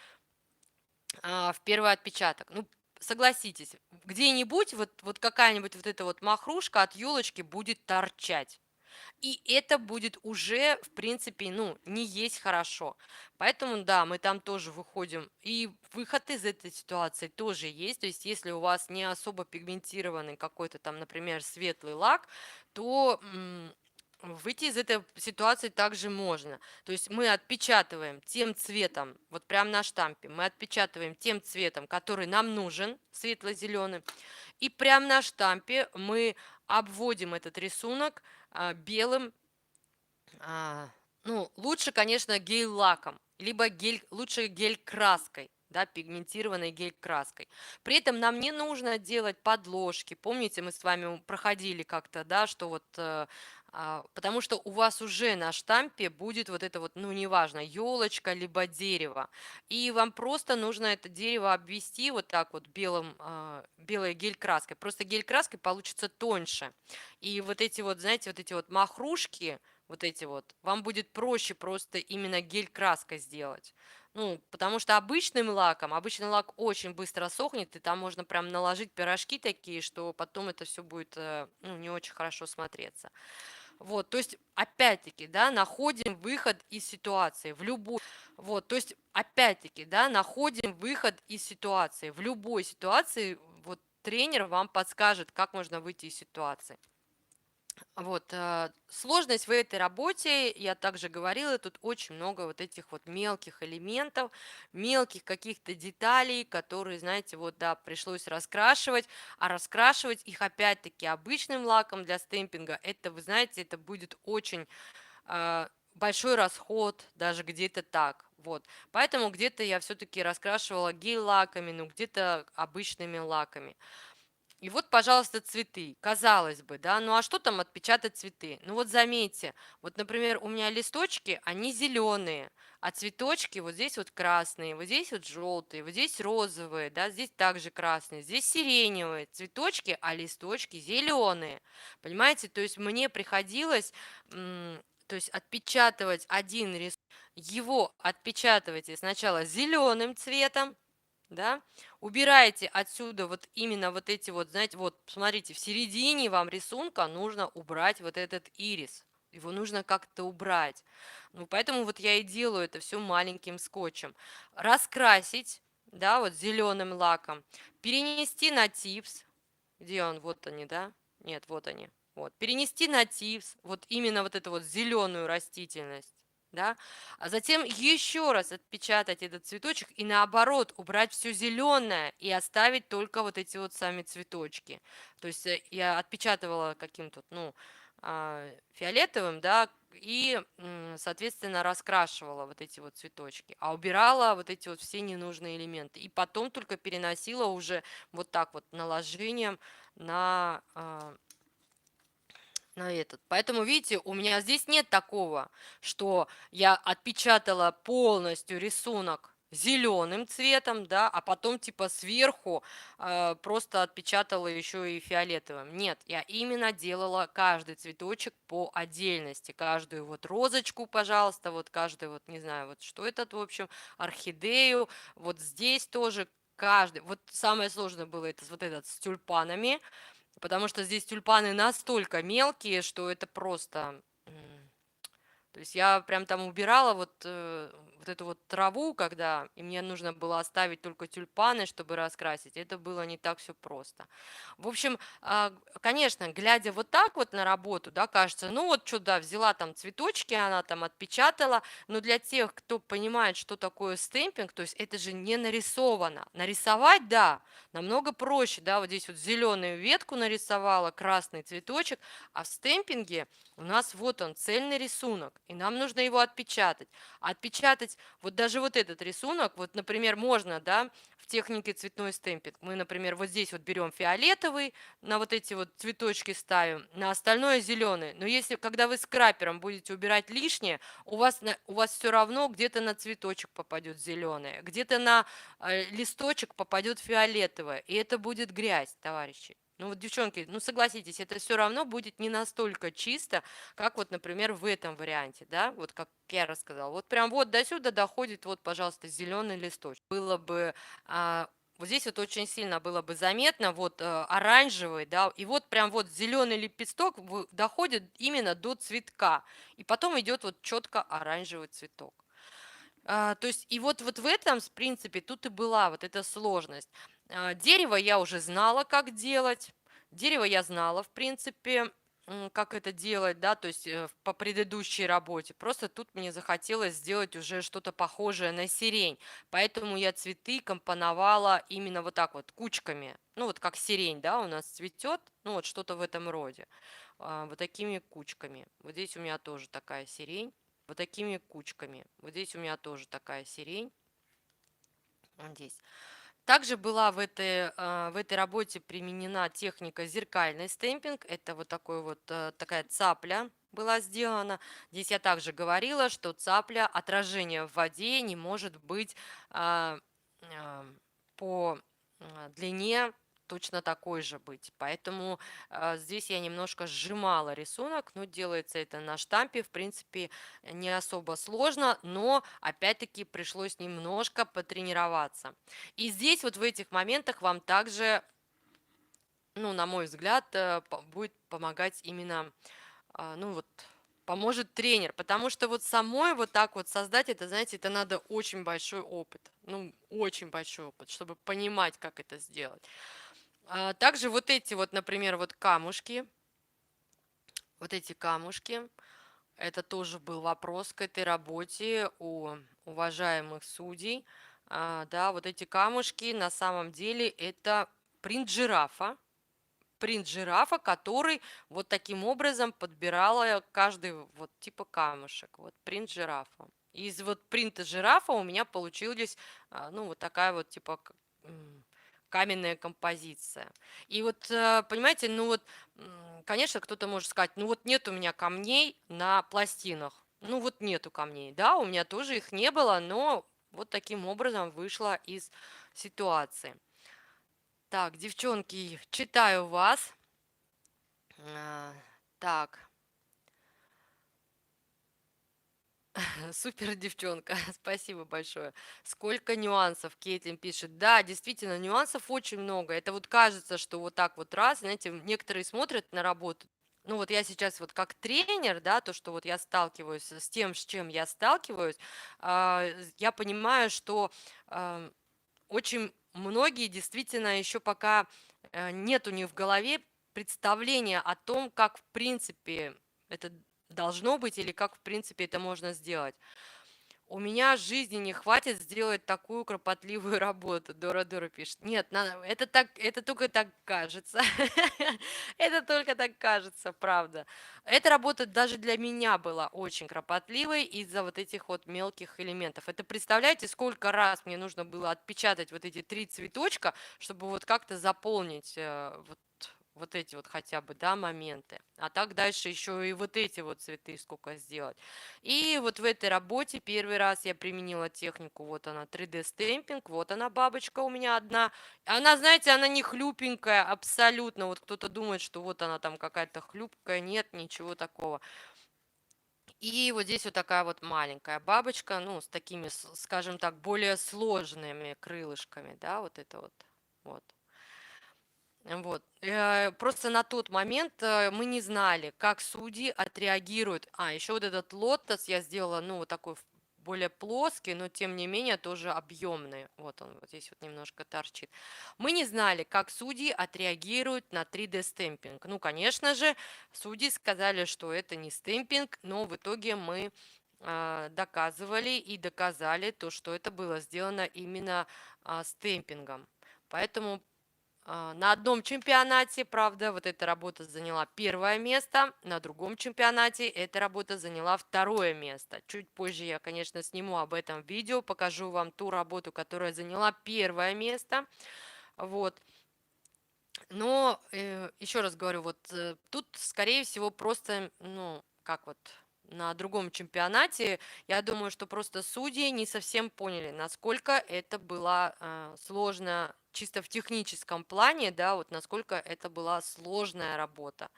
в первый отпечаток. Ну, согласитесь, где-нибудь вот какая-нибудь вот эта вот махрушка от елочки будет торчать. И это будет уже, в принципе, ну, не есть хорошо. Поэтому, да, мы там тоже выходим. И выход из этой ситуации тоже есть. То есть, если у вас не особо пигментированный какой-то там, например, светлый лак, то Выйти из этой ситуации также можно. То есть мы отпечатываем тем цветом, вот прям на штампе, мы отпечатываем тем цветом, который нам нужен, светло-зеленым, и прям на штампе мы обводим этот рисунок белым, а, ну, лучше, конечно, гель-лаком, либо лучше гель-краской, да, пигментированной гель-краской. При этом нам не нужно делать подложки. Помните, мы с вами проходили как-то, да, что вот, потому что у вас уже на штампе будет вот это вот, ну, неважно, елочка, либо дерево. И вам просто нужно это дерево обвести вот так вот белой гель-краской. Просто гель-краской получится тоньше. И вот эти вот, знаете, вот эти вот махрушки, вот эти вот, вам будет проще просто именно гель-краской сделать. Ну, потому что обычный лак очень быстро сохнет, и там можно прям наложить пирожки такие, что потом это все будет, ну, не очень хорошо смотреться. Вот, то есть, опять-таки, да, находим выход из ситуации в любой, вот, то есть, опять-таки, да, находим выход из ситуации. В любой ситуации, вот, тренер вам подскажет, как можно выйти из ситуации. Вот, сложность в этой работе, я также говорила, тут очень много вот этих вот мелких элементов, мелких каких-то деталей, которые, знаете, вот, да, пришлось раскрашивать, а раскрашивать их опять-таки обычным лаком для стемпинга, это, вы знаете, это будет очень большой расход, даже где-то так, вот. Поэтому где-то я все-таки раскрашивала гель-лаками, ну, где-то обычными лаками. И вот, пожалуйста, цветы. Казалось бы, да, ну а что там отпечатать цветы? Ну вот заметьте, вот, например, у меня листочки, они зеленые, а цветочки вот здесь вот красные, вот здесь вот желтые, вот здесь розовые, да, здесь также красные, здесь сиреневые цветочки, а листочки зеленые. Понимаете, то есть мне приходилось, то есть отпечатывать один рисунок, его отпечатывайте сначала зеленым цветом, да, убираете отсюда вот именно вот эти вот, знаете, вот смотрите, в середине вам рисунка нужно убрать вот этот ирис. Его нужно как-то убрать. Ну, поэтому вот я и делаю это все маленьким скотчем. Раскрасить, да, вот зеленым лаком. Перенести на типс. Где он? Вот они, да? Нет, вот они. Вот. Перенести на типс, вот именно вот эту вот зеленую растительность, да, а затем еще раз отпечатать этот цветочек и наоборот убрать все зеленое и оставить только вот эти вот сами цветочки. То есть я отпечатывала каким-то, ну, фиолетовым, да, и, соответственно, раскрашивала вот эти вот цветочки, а убирала вот эти вот все ненужные элементы. И потом только переносила уже вот так вот наложением на, на этот. Поэтому, видите, у меня здесь нет такого, что я отпечатала полностью рисунок зеленым цветом, да, а потом типа сверху просто отпечатала еще и фиолетовым. Нет, я именно делала каждый цветочек по отдельности, каждую вот розочку, пожалуйста, вот каждый вот, не знаю, вот что это, в общем, орхидею, вот здесь тоже каждый. Вот самое сложное было это вот этот с тюльпанами, потому что здесь тюльпаны настолько мелкие, что это просто, то есть я прям там убирала вот эту вот траву, когда и мне нужно было оставить только тюльпаны, чтобы раскрасить. Это было не так все просто. В общем, конечно, глядя вот так вот на работу, да, кажется, ну вот что, да, взяла там цветочки, она там отпечатала, но для тех, кто понимает, что такое стемпинг, то есть это же не нарисовано. Нарисовать, да, намного проще, да, вот здесь вот зеленую ветку нарисовала, красный цветочек, а в стемпинге у нас вот он, цельный рисунок, и нам нужно его отпечатать. А отпечатать вот даже вот этот рисунок, вот, например, можно, да, в технике цветной стемпинг. Мы, например, вот здесь вот берем фиолетовый, на вот эти вот цветочки ставим, на остальное зеленый. Но если, когда вы скрапером будете убирать лишнее, у вас все равно где-то на цветочек попадет зеленое, где-то на листочек попадет фиолетовое, и это будет грязь, товарищи. Ну вот, девчонки, ну согласитесь, это все равно будет не настолько чисто, как вот, например, в этом варианте, да, вот как я рассказала. Вот прям вот до сюда доходит, вот, пожалуйста, зеленый листочек. Было бы вот здесь вот очень сильно было бы заметно, вот оранжевый, да, и вот прям вот зеленый лепесток доходит именно до цветка, и потом идет вот четко оранжевый цветок. То есть и вот в этом, в принципе, тут и была вот эта сложность. Дерево я уже знала, как делать. Дерево я знала, в принципе. как это делать, да, то есть по предыдущей работе. Просто тут мне захотелось сделать уже что-то похожее на сирень. Поэтому я цветы компоновала именно вот так вот, кучками. Ну, вот как сирень, да, у нас цветет, ну, вот что-то в этом роде. Вот такими кучками. Вот здесь у меня тоже такая сирень. Вот такими кучками. Вот здесь у меня тоже такая сирень. Вот здесь. Также была в этой работе применена техника зеркальный стемпинг. Это вот такой вот такая цапля была сделана. Здесь я также говорила, что цапля отражение в воде не может быть а, а, по длине точно такой же быть. Поэтому здесь я немножко сжимала рисунок, но делается это на штампе, в принципе, не особо сложно, но опять-таки пришлось немножко потренироваться. И здесь вот в этих моментах вам также, ну, на мой взгляд, будет помогать именно, ну вот, поможет тренер, потому что вот самой вот так вот создать это, знаете, это надо очень большой опыт, ну, очень большой опыт, чтобы понимать, как это сделать. Также вот эти вот, например, вот камушки, вот эти камушки, это тоже был вопрос к этой работе у уважаемых судей. Да, вот эти камушки на самом деле это принт жирафа. Принт жирафа, который вот таким образом подбирала каждый вот типа камушек. Вот принт жирафа. Из вот принта жирафа у меня получилась, ну, вот такая вот типа каменная композиция. И вот, понимаете, ну вот, конечно, кто-то может сказать, ну вот нет у меня камней на пластинах. Ну вот нету камней, да, у меня тоже их не было, но вот таким образом вышла из ситуации. Так, девчонки, читаю вас. А, Так, супер девчонка, спасибо большое. Сколько нюансов, Кейтлин пишет. Да, действительно, нюансов очень много. Это вот кажется, что вот так вот раз, знаете, некоторые смотрят на работу. Ну вот я сейчас вот как тренер, да, то, что вот я сталкиваюсь с тем, с чем я сталкиваюсь, я понимаю, что очень многие действительно еще пока нет у них в голове представления о том, как в принципе это должно быть или как в принципе это можно сделать. У меня жизни не хватит сделать такую кропотливую работу. Дора Дора пишет. Нет, это так, это только так кажется. Это только так кажется, правда. Эта работа даже для меня была очень кропотливой из-за вот этих вот мелких элементов. Это представляете, сколько раз мне нужно было отпечатать вот эти 3 цветочка, чтобы вот как-то заполнить вот эти вот хотя бы, да, моменты. А так дальше еще и вот эти вот цветы сколько сделать. И вот в этой работе первый раз я применила технику, вот она, 3D стемпинг, вот она, бабочка у меня одна. Она, знаете, она не хлюпенькая абсолютно. Вот кто-то думает, что вот она там какая-то хлюпкая, нет, ничего такого. И вот здесь вот такая вот маленькая бабочка, ну, с такими, скажем так, более сложными крылышками, да, вот это вот. Вот. Вот. Просто на тот момент мы не знали, как судьи отреагируют. Еще вот этот лотос я сделала, ну, вот такой более плоский, но тем не менее тоже объемный. Вот он вот здесь вот немножко торчит. Мы не знали, как судьи отреагируют на 3D стемпинг. Ну, конечно же, судьи сказали, что это не стемпинг, но в итоге мы доказывали и доказали то, что это было сделано именно стемпингом. Поэтому на одном чемпионате, правда, вот эта работа заняла первое место, на другом чемпионате эта работа заняла второе место. Чуть позже я, конечно, сниму об этом видео, покажу вам ту работу, которая заняла первое место. Вот. Но еще раз говорю, вот тут, скорее всего, просто, ну, как вот на другом чемпионате, я думаю, что просто судьи не совсем поняли, насколько это было сложно чисто в техническом плане, да, вот насколько это была сложная работа.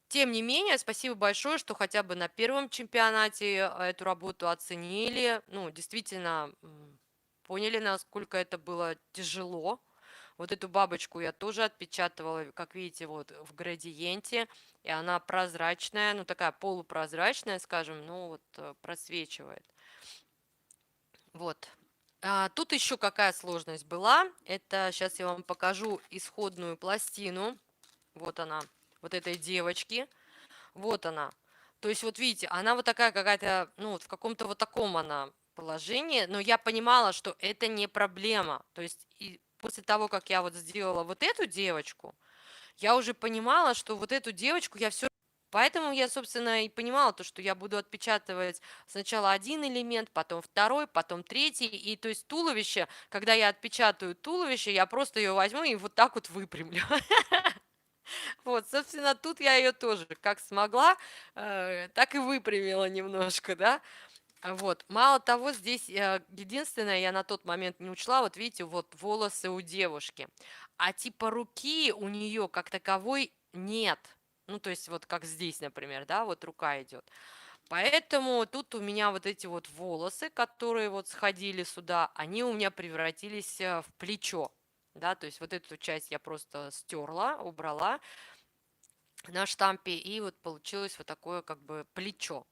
Тем не менее, спасибо большое, что хотя бы на первом чемпионате эту работу оценили, ну, действительно поняли, насколько это было тяжело. Вот эту бабочку я тоже отпечатывала, как видите, вот в градиенте, и она прозрачная, ну, такая полупрозрачная, скажем, ну, вот просвечивает. Вот. Тут еще какая сложность была, это сейчас я вам покажу исходную пластину, вот она, вот этой девочки. Вот она. То есть вот видите, она вот такая какая-то, ну, вот в каком-то вот таком она положении, но я понимала, что это не проблема. То есть и после того, как я вот сделала вот эту девочку, я уже понимала, что вот эту девочку я все. Поэтому я, собственно, и понимала то, что я буду отпечатывать сначала один элемент, потом второй, потом третий. И то есть туловище, когда я отпечатаю туловище, я просто ее возьму и вот так вот выпрямлю. Вот, собственно, тут я ее тоже как смогла, так и выпрямила немножко, да. Вот. Мало того, здесь единственное, я на тот момент не учла, вот видите, вот волосы у девушки, а типа руки у нее как таковой нет. Ну, то есть вот как здесь, например, да, вот рука идет. Поэтому тут у меня вот эти вот волосы, которые вот сходили сюда, они у меня превратились в плечо. Да, то есть вот эту часть я просто стерла, убрала на штампе, и вот получилось вот такое как бы плечо.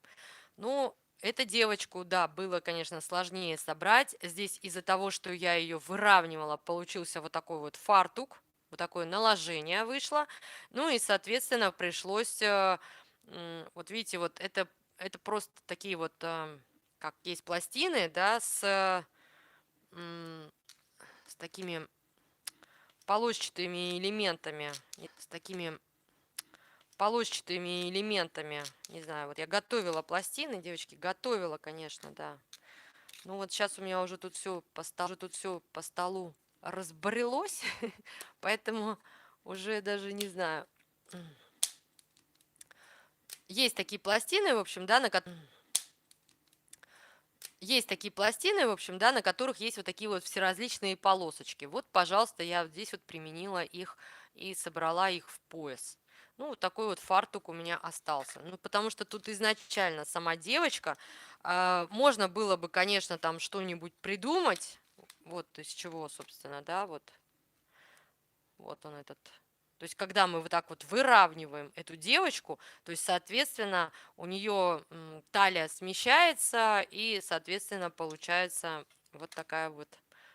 Ну, эту девочку, да, было, конечно, сложнее собрать. Здесь из-за того, что я ее выравнивала, получился вот такой вот фартук, вот такое наложение вышло. Ну и, соответственно, пришлось, вот видите, вот это просто такие вот, как есть пластины, да, м, с такими полосчатыми элементами, с такими полосчатыми элементами. Не знаю, вот я готовила пластины, девочки, готовила, конечно, да. Ну вот сейчас у меня уже тут все по столу разбрелось, поэтому уже даже не знаю. Есть такие пластины, в общем, да, есть такие пластины, в общем, да, на которых есть вот такие вот всеразличные полосочки. Вот, пожалуйста, я вот здесь вот применила их и собрала их в пояс. Ну, вот такой вот фартук у меня остался. Ну, потому что тут изначально сама девочка, можно было бы, конечно, там что-нибудь придумать, вот из чего, собственно, да, вот он этот. То есть, когда мы вот так вот выравниваем эту девочку, то есть, соответственно, у нее талия смещается, и, соответственно, получается вот такая вот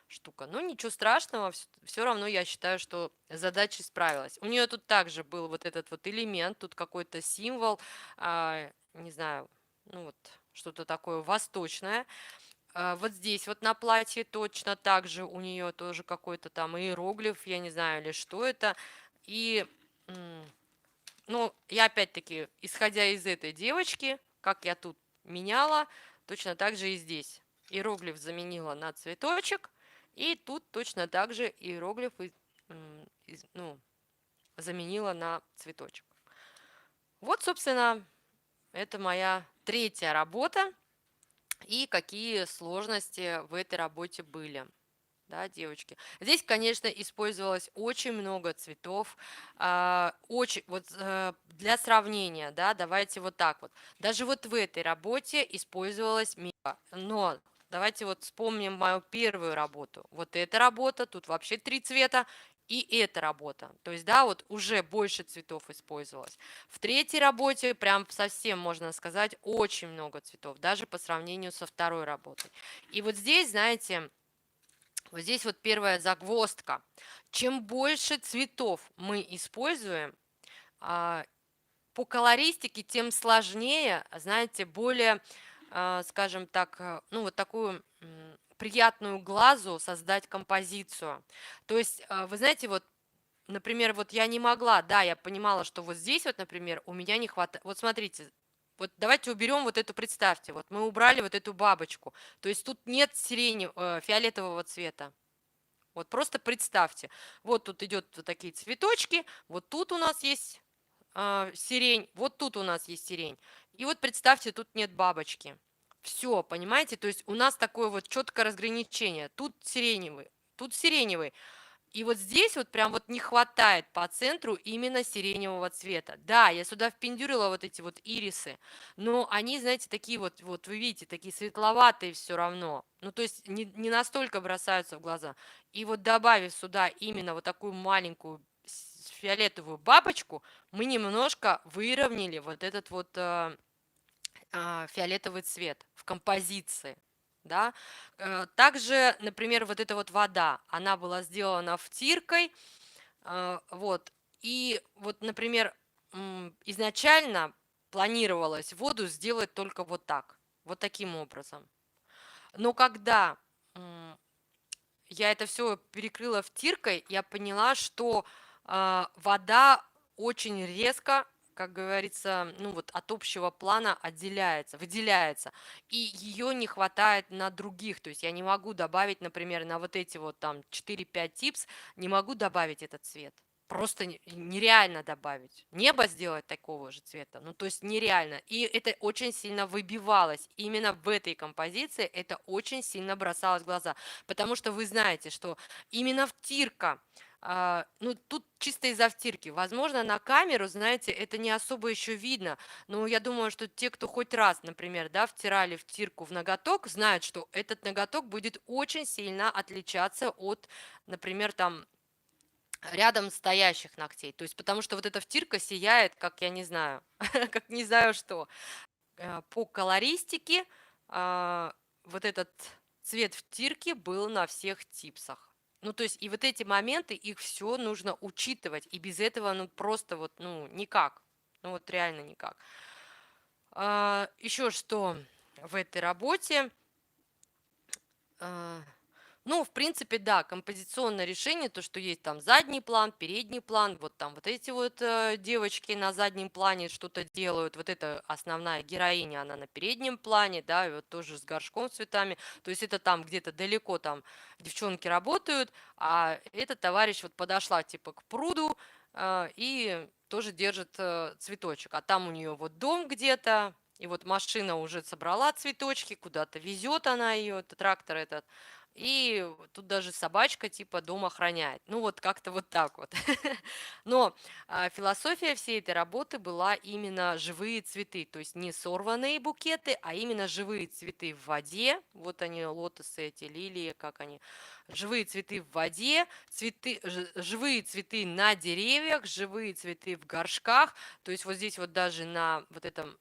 штука. Ну, ничего страшного, все равно я считаю, что задача справилась. У нее тут также был вот этот вот элемент, тут какой-то символ, не знаю, ну вот что-то такое восточное. Вот здесь вот на платье точно так же у нее тоже какой-то там иероглиф, я не знаю, или что это. И, ну, я опять-таки, исходя из этой девочки, как я тут меняла, точно так же и здесь. Иероглиф заменила на цветочек, и тут точно так же иероглиф ну, заменила на цветочек. Вот, собственно, это моя третья работа. И какие сложности в этой работе были. Да, девочки. Здесь, конечно, использовалось очень много цветов. Очень, вот для сравнения, да, давайте вот так вот. Даже вот в этой работе использовалась мела. Но давайте вот вспомним мою первую работу. Вот эта работа, тут вообще 3 цвета. И эта работа. То есть, да, вот уже больше цветов использовалось. В третьей работе прям совсем, можно сказать, очень много цветов, даже по сравнению со второй работой. И вот здесь, знаете, вот здесь вот первая загвоздка. Чем больше цветов мы используем, а, по колористике, тем сложнее, знаете, более, скажем так, ну вот такую приятную глазу создать композицию. То есть, вы знаете, вот, например, вот я не могла, да, я понимала, что вот здесь вот, например, у меня не хватает. Вот смотрите, вот давайте уберем вот эту, представьте, вот мы убрали вот эту бабочку. То есть тут нет фиолетового цвета. Вот просто представьте, вот тут идет вот такие цветочки, вот тут у нас есть сирень, вот тут у нас есть сирень. И вот представьте, тут нет бабочки. Все, понимаете? То есть у нас такое вот четкое разграничение. Тут сиреневый. И вот здесь вот прям вот не хватает по центру именно сиреневого цвета. Да, я сюда впендюрила вот эти вот ирисы, но они, знаете, такие вот вы видите, такие светловатые все равно. Ну, то есть не настолько бросаются в глаза. И вот добавив сюда именно вот такую маленькую фиолетовую бабочку, мы немножко выровняли вот этот вот фиолетовый цвет в композиции. Да? Также, например, вот эта вот вода, она была сделана втиркой, вот, и вот, например, изначально планировалось воду сделать только вот так, вот таким образом. Но когда я это все перекрыла втиркой, я поняла, что вода очень резко, как говорится, ну вот от общего плана отделяется, выделяется, и ее не хватает на других. То есть я не могу добавить, например, на вот эти вот там 4-5 типс, не могу добавить этот цвет. Просто нереально добавить. Небо сделать такого же цвета, ну то есть нереально. И это очень сильно выбивалось. Именно в этой композиции это очень сильно бросалось в глаза. Потому что вы знаете, что именно втирка, ну тут чисто из-за втирки. Возможно, на камеру, знаете, это не особо еще видно. Но я думаю, что те, кто хоть раз, например, да, втирали втирку в ноготок, знают, что этот ноготок будет очень сильно отличаться от, например, там рядом стоящих ногтей. То есть потому что вот эта втирка сияет, как я не знаю, как не знаю что. По колористике вот этот цвет втирки был на всех типсах. Ну, то есть и вот эти моменты, их все нужно учитывать, и без этого, ну, просто вот, ну, никак. Ну, вот реально никак. Еще что в этой работе? А, Ну, в принципе, да, композиционное решение, то, что есть там задний план, передний план, вот там вот эти вот девочки на заднем плане что-то делают, вот эта основная героиня, она на переднем плане, да, и вот тоже с горшком с цветами, то есть это там где-то далеко там девчонки работают, а эта товарищ вот подошла типа к пруду и тоже держит цветочек, а там у нее вот дом где-то, и вот машина уже собрала цветочки, куда-то везет она ее, трактор этот, и тут даже собачка типа дом охраняет. Ну вот как-то вот так вот. Но философия всей этой работы была именно живые цветы, то есть не сорванные букеты, а именно живые цветы в воде. Вот они, лотосы эти, лилии, как они. Живые цветы в воде, живые цветы на деревьях, живые цветы в горшках. То есть вот здесь вот даже на вот этом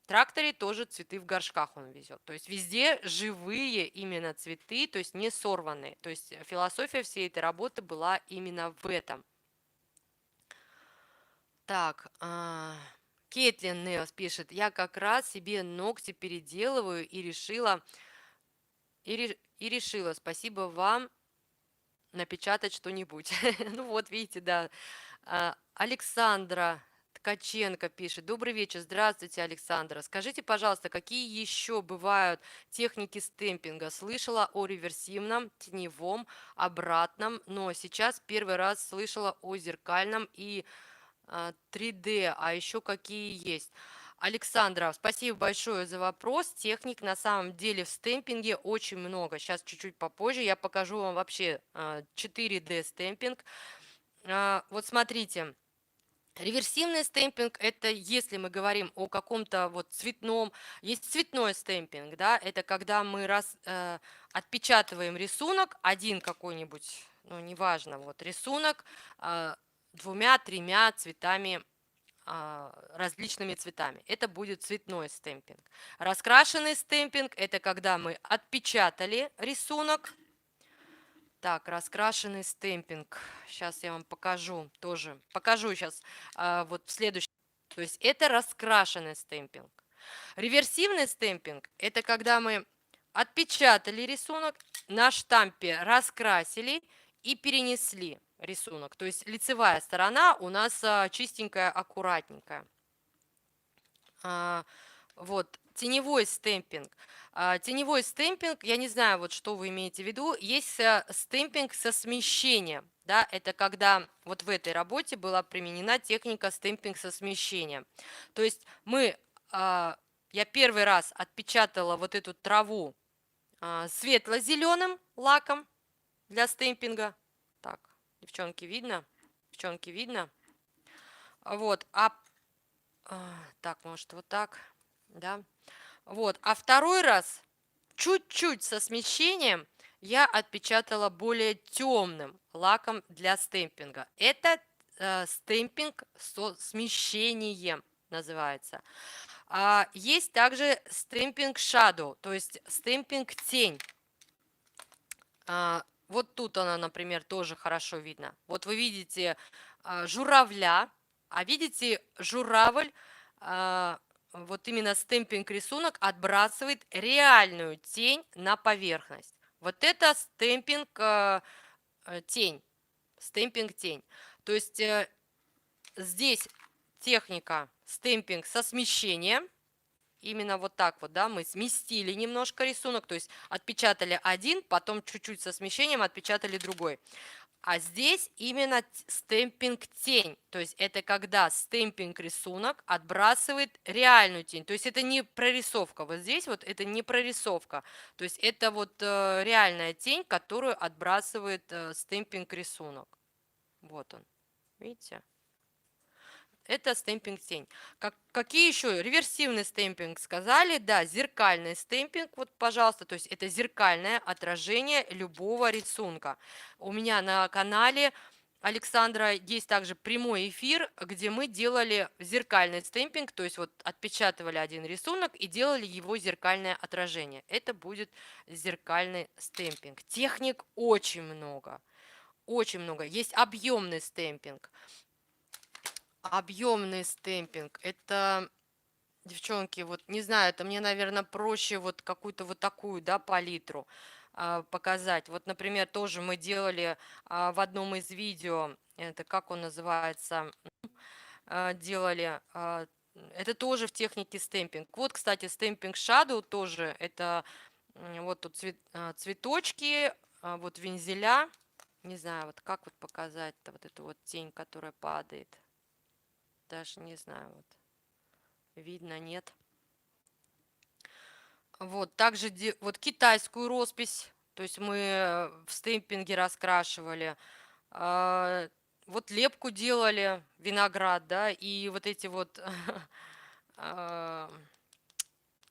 тракторе тоже цветы в горшках он везет. То есть везде живые именно цветы, то есть не сорванные. То есть философия всей этой работы была именно в этом. Так, Кейтлин Неос пишет, я как раз себе ногти переделываю и решила, и решила, спасибо вам, напечатать что-нибудь. Ну вот, видите, да. Александра Ткаченко пишет. Добрый вечер. Здравствуйте, Александра. Скажите, пожалуйста, какие еще бывают техники стемпинга? Слышала о реверсивном, теневом, обратном, но сейчас первый раз слышала о зеркальном и 3D, а еще какие есть? Александра, спасибо большое за вопрос. Техник на самом деле в стемпинге очень много. Сейчас чуть-чуть попозже я покажу вам вообще 4D стемпинг. Вот смотрите, реверсивный стемпинг – это если мы говорим о каком-то вот цветном, есть цветной стемпинг, да, это когда мы отпечатываем рисунок, один какой-нибудь, ну, неважно, вот рисунок двумя-тремя цветами, различными цветами. Это будет цветной стемпинг. Раскрашенный стемпинг – это когда мы отпечатали рисунок. Так, раскрашенный стемпинг. Сейчас я вам покажу тоже. Покажу сейчас вот в следующем. То есть это раскрашенный стемпинг. Реверсивный стемпинг – это когда мы отпечатали рисунок, на штампе раскрасили и перенесли рисунок. То есть лицевая сторона у нас чистенькая, аккуратненькая. Вот, теневой стемпинг. Теневой стемпинг, я не знаю, вот что вы имеете в виду, есть стемпинг со смещением. Да, это когда вот в этой работе была применена техника стемпинг со смещением. То есть я первый раз отпечатала вот эту траву светло-зеленым лаком для стемпинга. Так, девчонки, видно? Девчонки, видно? Вот, так, может, вот так, да. Вот, а второй раз чуть-чуть со смещением я отпечатала более темным лаком для стемпинга. Это стемпинг со смещением называется. Есть также стемпинг shadow, то есть стемпинг тень. Вот тут она, например, тоже хорошо видно. Вот вы видите журавля, а видите журавль вот именно стемпинг рисунок отбрасывает реальную тень на поверхность. Вот это стемпинг тень, стемпинг тень. То есть здесь техника стемпинг со смещением. Именно вот так вот, да, мы сместили немножко рисунок, то есть отпечатали один, потом чуть-чуть со смещением отпечатали другой. А здесь именно стемпинг тень, то есть это когда стемпинг рисунок отбрасывает реальную тень, то есть это не прорисовка, вот здесь вот это не прорисовка, то есть это вот реальная тень, которую отбрасывает стемпинг рисунок. Вот он, видите? Это стемпинг тень. Какие еще? Реверсивный стемпинг сказали, да, зеркальный стемпинг, вот, пожалуйста, то есть это зеркальное отражение любого рисунка. У меня на канале Александра есть также прямой эфир, где мы делали зеркальный стемпинг, то есть вот отпечатывали один рисунок и делали его зеркальное отражение. Это будет зеркальный стемпинг. Техник очень много, очень много. Есть объемный стемпинг. Объемный стемпинг. Это, девчонки, вот не знаю, это мне, наверное, проще вот какую-то вот такую, да, палитру показать. Вот, например, тоже мы делали в одном из видео, это как он называется, делали, это тоже в технике стемпинг. Вот, кстати, стемпинг Shadow тоже, это вот тут цветочки, вот вензеля, не знаю, вот как вот показать-то вот эту вот тень, которая падает. Даже не знаю, вот видно, нет. Вот, также вот китайскую роспись, то есть мы в стемпинге раскрашивали. Вот лепку делали, виноград, да, и вот эти вот а,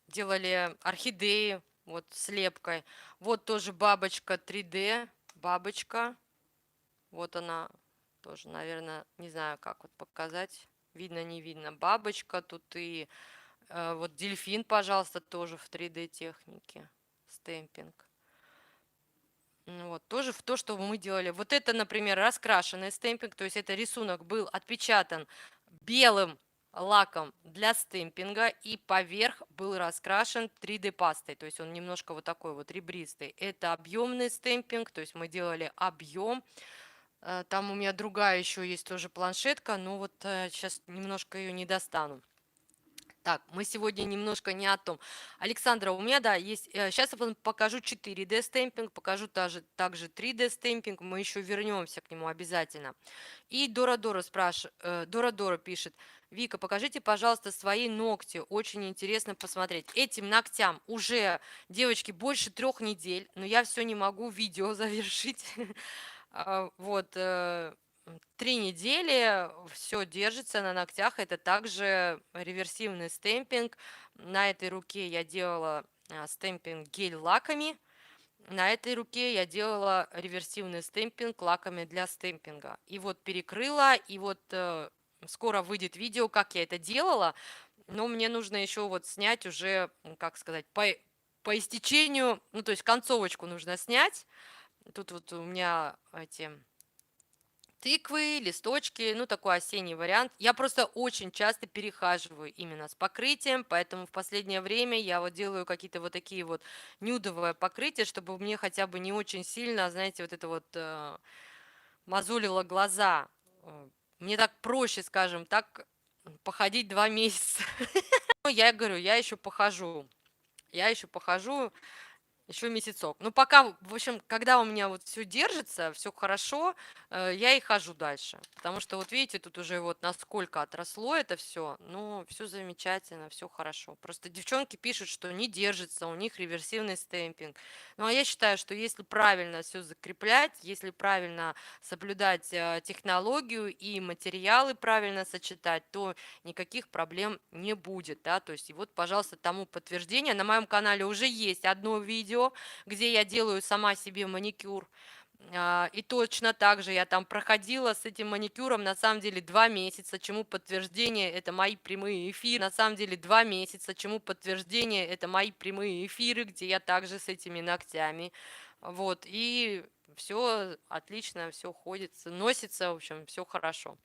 делали орхидеи, вот с лепкой. Вот тоже бабочка 3D, бабочка, вот она тоже, наверное, не знаю, как вот показать, видно, не видно. Бабочка тут и вот дельфин, пожалуйста, тоже в 3D технике, стемпинг. Вот, тоже в то, что мы делали. Вот это, например, раскрашенный стемпинг, то есть это рисунок был отпечатан белым лаком для стемпинга и поверх был раскрашен 3D пастой, то есть он немножко вот такой вот ребристый. Это объемный стемпинг, то есть мы делали объем. Там у меня другая еще есть тоже планшетка, но вот сейчас немножко ее не достану. Так, мы сегодня немножко не о том. Александра, у меня, да, есть... Сейчас я вам покажу 4D стемпинг, покажу также 3D стемпинг, мы еще вернемся к нему обязательно. И Дора Дора пишет: Вика, покажите, пожалуйста, свои ногти, очень интересно посмотреть. Этим ногтям уже, девочки, больше 3 недель, но я все не могу видео завершить. Вот, 3 недели, все держится на ногтях. Это также реверсивный стемпинг. На этой руке я делала стемпинг гель-лаками. На этой руке я делала реверсивный стемпинг лаками для стемпинга. И вот перекрыла, и вот скоро выйдет видео, как я это делала. Но мне нужно еще вот снять уже, как сказать, по истечению, ну то есть концовочку нужно снять. Тут вот у меня эти тыквы, листочки, ну такой осенний вариант. Я просто очень часто перехаживаю именно с покрытием, поэтому в последнее время я вот делаю какие-то вот такие вот нюдовые покрытия, чтобы мне хотя бы не очень сильно, знаете, вот это вот мозолило глаза. Мне так проще, скажем так, походить 2 месяца. Ну, я говорю, я еще похожу, еще месяцок. Ну, пока, в общем, когда у меня вот все держится, все хорошо, я и хожу дальше. Потому что вот видите, тут уже вот насколько отросло это все, ну, все замечательно, все хорошо. Просто девчонки пишут, что не держится, у них реверсивный стемпинг. Ну, а я считаю, что если правильно все закреплять, если правильно соблюдать технологию и материалы правильно сочетать, то никаких проблем не будет, да, то есть и вот, пожалуйста, тому подтверждение. На моем канале уже есть одно видео, где я делаю сама себе маникюр, и точно так же я там проходила с этим маникюром на самом деле 2 месяца, чему подтверждение это мои прямые эфиры, на самом деле 2 месяца, чему подтверждение это мои прямые эфиры, где я также с этими ногтями, вот, и все отлично, все ходит, носится, в общем, все хорошо,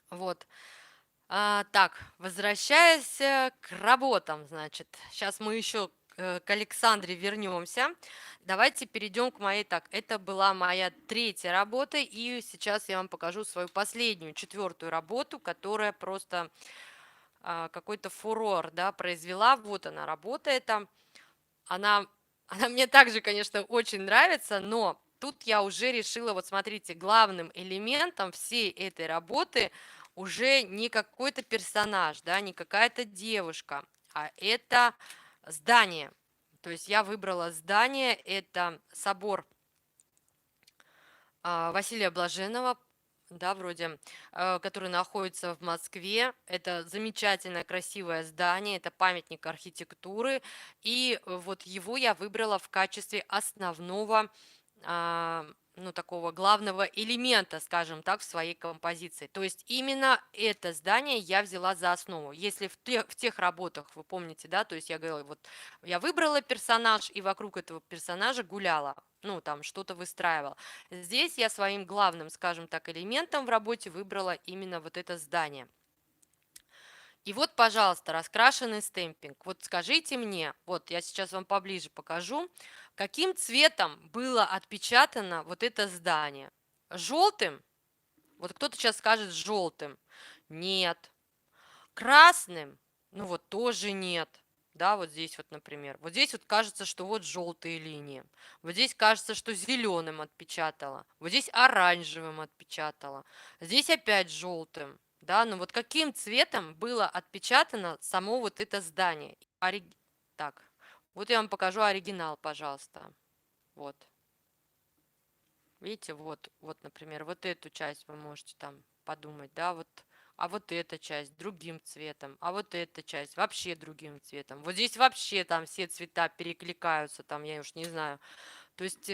вот. Так, возвращаясь к работам, значит, сейчас мы еще к Александре вернемся. Давайте перейдем к моей. Так, это была моя третья работа, и сейчас я вам покажу свою последнюю, четвертую работу, которая просто какой-то фурор, да, произвела. Вот она, работа эта. Она, она мне также, конечно, очень нравится, но тут я уже решила, вот смотрите, главным элементом всей этой работы уже не какой-то персонаж, да, не какая-то девушка, а это здание. То есть я выбрала здание, это собор Василия Блаженного, да, вроде, который находится в Москве. Это замечательное, красивое здание, это памятник архитектуры. И вот его я выбрала в качестве основного, ну, такого главного элемента, скажем так, в своей композиции. То есть именно это здание я взяла за основу. Если в тех работах, вы помните, да, то есть я говорила, вот я выбрала персонаж и вокруг этого персонажа гуляла, ну, там что-то выстраивала. Здесь я своим главным, скажем так, элементом в работе выбрала именно вот это здание. И вот, пожалуйста, раскрашенный стемпинг. Вот скажите мне, вот я сейчас вам поближе покажу, каким цветом было отпечатано вот это здание. Желтым? Вот кто-то сейчас скажет желтым. Нет. Красным? Ну вот тоже нет. Да, вот здесь вот, например. Вот здесь вот кажется, что вот желтые линии. Вот здесь кажется, что зеленым отпечатала. Вот здесь оранжевым отпечатала. Здесь опять желтым. Да, ну вот каким цветом было отпечатано само вот это здание? Так, вот я вам покажу оригинал, пожалуйста. Вот. Видите, вот, например, вот эту часть вы можете там подумать, да, вот, а вот эта часть другим цветом, а вот эта часть вообще другим цветом. Вот здесь вообще там все цвета перекликаются, там, я уж не знаю. То есть,